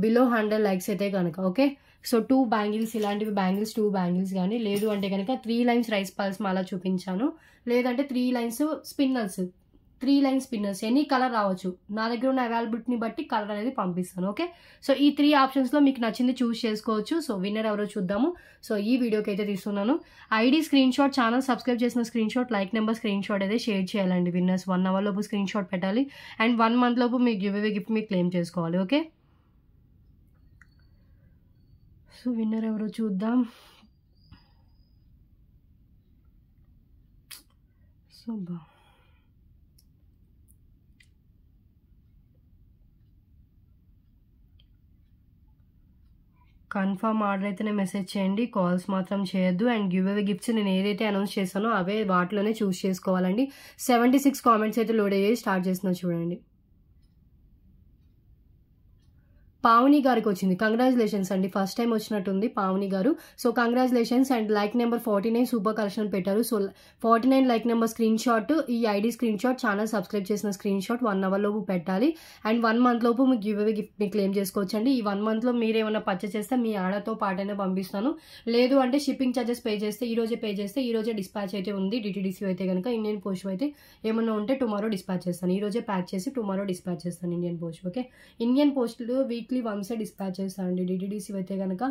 బిలో 100 లైక్స్ అయితే కనుక. ఓకే, సో 2 బ్యాంగిల్స్, ఇలాంటివి బ్యాంగిల్స్ 2 బ్యాంగిల్స్ కానీ, లేదు అంటే కనుక 3 లైన్స్ రైస్ పల్స్ మాలా చూపించాను, లేదంటే 3 lines spinners, 3 line spinners any colour రావచ్చు. నా దగ్గర ఉన్న అవైలబిలిటీని బట్టి కలర్ అనేది పంపిస్తాను. ఓకే, సో ఈ 3 ఆప్షన్స్లో మీకు నచ్చింది చూస్ చేసుకోవచ్చు. సో విన్నర్ ఎవరో చూద్దాము. సో ఈ వీడియోకి అయితే తీస్తున్నాను. ID screen shot, channel subscribe చేసిన screen shot, like number screen shot అయితే షేర్ చేయాలండి. విన్నర్స్ 1 అవర్ లోపు స్క్రీన్ షాట్ పెట్టాలి అండ్ 1 మంత్ లోపు మీ గివ్ అవే గిఫ్ట్ మీకు క్లెయిమ్ చేసుకోవాలి. ఓకే, సో విన్నర్ ఎవరో చూద్దాం. సో కన్ఫర్మ్ ఆర్డర్ అయితేనే మెసేజ్ చేయండి, కాల్స్ మాత్రం చేయొద్దు. అండ్ గివ్ అవే గిఫ్ట్స్ నేను ఏదైతే అనౌన్స్ చేస్తానో అవే వాటిలోనే చూస్ చేసుకోవాలండి. 76 కామెంట్స్ అయితే లోడ్ అయ్యి స్టార్ట్ చేస్తున్నా చూడండి. పావని గారికి వచ్చింది. కంగ్రాచులేషన్స్ అండి, ఫస్ట్ టైం వచ్చినట్టుంది Pavani garu. So congratulations. And like number 49 super collection పెట్టారు. So 49 like number screen shot, ఈ ID screen shot, channel subscribe చేసిన స్క్రీన్ షాట్ 1 అవర్ లోపు పెట్టాలి. అండ్ 1 మంత్ లోపు మీకు గివ్ అవే గిఫ్ట్ ని క్లెయిమ్ చేసుకోవచ్చండి. ఈ 1 మంత్ లో మీరు ఏమైనా పర్చేస్ చేస్తే మీ ఆర్డర్తో పాటైనా పంపిస్తాను. లేదు అంటే షిప్పింగ్ ఛార్జెస్ పే చేస్తే ఈ రోజే డిస్పాచ్ అయితే ఉంది. డిటిడిసి అయితే కనుక, ఇండియన్ పోస్ట్ అయితే ఏమన్నా ఉంటే టుమారో డిస్పాచ్ చేస్తాను. ఈ రోజే ప్యాక్ చేసి టుమారో డిస్పాచ్ చేస్తాను ఇండియన్ పోస్ట్. ఓకే, ఇండియన్ పోస్టులు వీక్లీ వన్సే డిస్పాచ్ చేస్తానండి. డిటిడిసి అయితే కనుక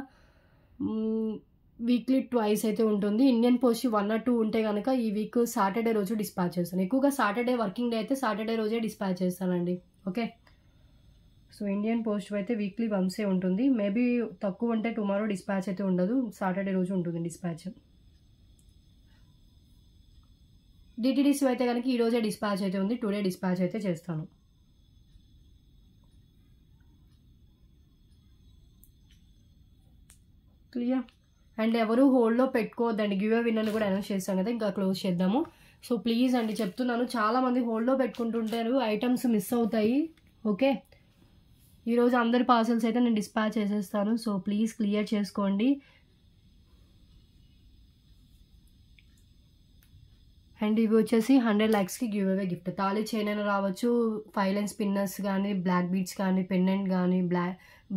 వీక్లీ ట్వైస్ అయితే ఉంటుంది. ఇండియన్ పోస్ట్ 1 or 2 ఉంటే కనుక ఈ వీక్ సాటర్డే రోజు డిస్పాచ్ చేస్తాను. ఎక్కువగా సాటర్డే వర్కింగ్ డే అయితే సాటర్డే రోజే డిస్పాచ్ చేస్తానండి. ఓకే, సో ఇండియన్ పోస్ట్ అయితే వీక్లీ వన్సే ఉంటుంది. మేబీ తక్కువ ఉంటే టుమారో డిస్పాచ్ అయితే ఉండదు, సాటర్డే రోజు ఉంటుంది డిస్పాచ్. డిటిడిసి అయితే కనుక ఈ రోజే డిస్పాచ్ అయితే ఉంది, టుడే డిస్పాచ్ అయితే చేస్తాను. క్లియర్. అండ్ ఎవరు హోల్డ్లో పెట్టుకోవద్దండి. గివ్ అవే విన్నర్ని కూడా అనౌన్స్ చేస్తాం కదా, ఇంకా క్లోజ్ చేద్దాము. సో ప్లీజ్ అండి చెప్తున్నాను, చాలామంది హోల్డ్లో పెట్టుకుంటుంటారు, ఐటమ్స్ మిస్ అవుతాయి. ఓకే, ఈరోజు అందరి పార్సల్స్ అయితే నేను డిస్పాచ్ చేసేస్తాను. సో ప్లీజ్ క్లియర్ చేసుకోండి. అండ్ ఇవి వచ్చేసి 100 లైక్స్కి గివ్ అవే గిఫ్ట్. తాళి చైన్ అయినా రావచ్చు, 5 లైన్ స్పిన్నర్స్ కానీ, బ్లాక్ బీడ్స్ కానీ, పెండెంట్ కానీ,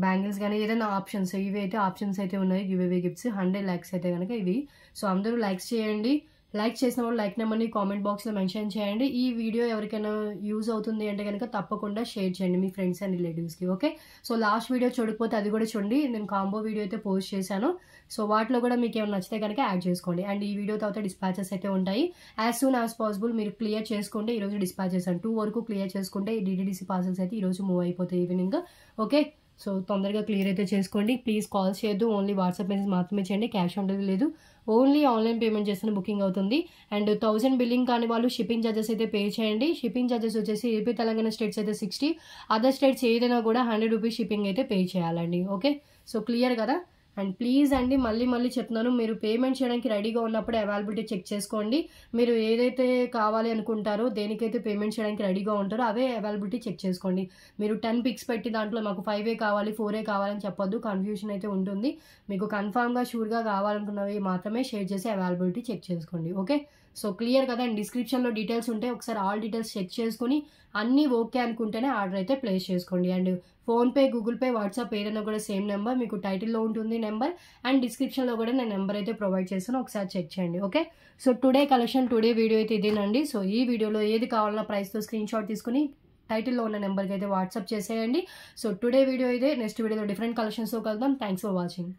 బ్యాంగిల్స్ కానీ, ఏదైనా ఆప్షన్స్. ఇవి అయితే ఆప్షన్స్ అయితే ఉన్నాయి గివ్ అవే గిఫ్ట్స్. 100 లైక్స్ అయితే కనుక ఇవి. సో అందరూ లైక్స్ చేయండి. లైక్ చేసిన వాళ్ళు లైక్ నెంబర్ని కామెంట్ బాక్స్లో మెన్షన్ చేయండి. ఈ వీడియో ఎవరికైనా యూజ్ అవుతుంది అంటే కనుక తప్పకుండా షేర్ చేయండి మీ ఫ్రెండ్స్ అండ్ రిలేటివ్స్కి. ఓకే, సో లాస్ట్ వీడియో చూడకపోతే అది కూడా చూడండి. నేను కాంబో వీడియో అయితే పోస్ట్ చేశాను. సో వాటిలో కూడా మీకు ఏమైనా నచ్చితే కనుక యాడ్ చేసుకోండి. అండ్ ఈ వీడియో తర్వాత డిస్పాచెస్ అయితే ఉంటాయి. యాజ్ సూన్ యాజ్ పాసిబుల్ మీరు క్లియర్ చేసుకుంటే ఈరోజు డిస్పాచ్ చేశాను. 2 వరకు క్లియర్ చేసుకుంటే ఈ డిటిడిసి పార్సల్స్ అయితే ఈరోజు మూవ్ అయిపోతాయి ఈవినింగ్. ఓకే, సో తొందరగా క్లియర్ అయితే చేసుకోండి. ప్లీజ్ కాల్స్ చేయొద్దు, ఓన్లీ వాట్సాప్ మెసేజ్ మాత్రమే చేయండి. క్యాష్ ఆన్ డెలివరీ లేదు, ఓన్లీ ఆన్లైన్ పేమెంట్ చేస్తే బుకింగ్ అవుతుంది. అండ్ 1000 బిల్లింగ్ కాని వాళ్ళు షిప్పింగ్ ఛార్జెస్ అయితే పే చేయండి. షిప్పింగ్ ఛార్జెస్ వచ్చేసి ఏపీ తెలంగాణ స్టేట్స్ అయితే 60, అదర్ స్టేట్స్ ఏదైనా కూడా 100 రూపీస్ షిప్పింగ్ అయితే పే చేయాలండి. ఓకే, సో క్లియర్ కదా. అండ్ ప్లీజ్ అండి మళ్ళీ చెప్తున్నాను, మీరు పేమెంట్ చేయడానికి రెడీగా ఉన్నప్పుడే అవైలబిలిటీ చెక్ చేసుకోండి. మీరు ఏదైతే కావాలి అనుకుంటారో, దేనికైతే పేమెంట్ చేయడానికి రెడీగా ఉంటారో అవే అవైలబిలిటీ చెక్ చేసుకోండి. మీరు 10 పిక్స్ పెట్టి దాంట్లో మాకు 5 కావాలి 4 కావాలని చెప్పొద్దు, కన్ఫ్యూషన్ అయితే ఉంటుంది. మీకు కన్ఫామ్గా షూర్గా కావాలనుకున్నవి మాత్రమే షేర్ చేసి అవైలబిలిటీ చెక్ చేసుకోండి. ఓకే, సో క్లియర్ కదా. అండ్ డిస్క్రిప్షన్లో డీటెయిల్స్ ఉంటాయి, ఒకసారి ఆల్ డీటెయిల్స్ చెక్ చేసుకుని అన్నీ ఓకే అనుకుంటేనే ఆర్డర్ అయితే ప్లేస్ చేసుకోండి. And PhonePe, Google pay, WhatsApp ఏదైనా కూడా సేమ్ నెంబర్, మీకు టైటిల్లో ఉంటుంది నెంబర్, అండ్ డిస్క్రిప్షన్లో కూడా నేను నెంబర్ అయితే ప్రొవైడ్ చేస్తాను, ఒకసారి చెక్ చేయండి. Okay, so today collection, today video అయితే ఇదేనండి. సో ఈ వీడియోలో ఏది కావాలన్నా ప్రైస్తో స్క్రీన్ షాట్ తీసుకుని టైటిల్లో ఉన్న నెంబర్కి అయితే వాట్సాప్ చేసేయండి. సో టుడే వీడియో ఇదే, నెక్స్ట్ వీడియోలో డిఫరెంట్ కలెక్షన్స్తో కలుద్దాం. Thanks for watching.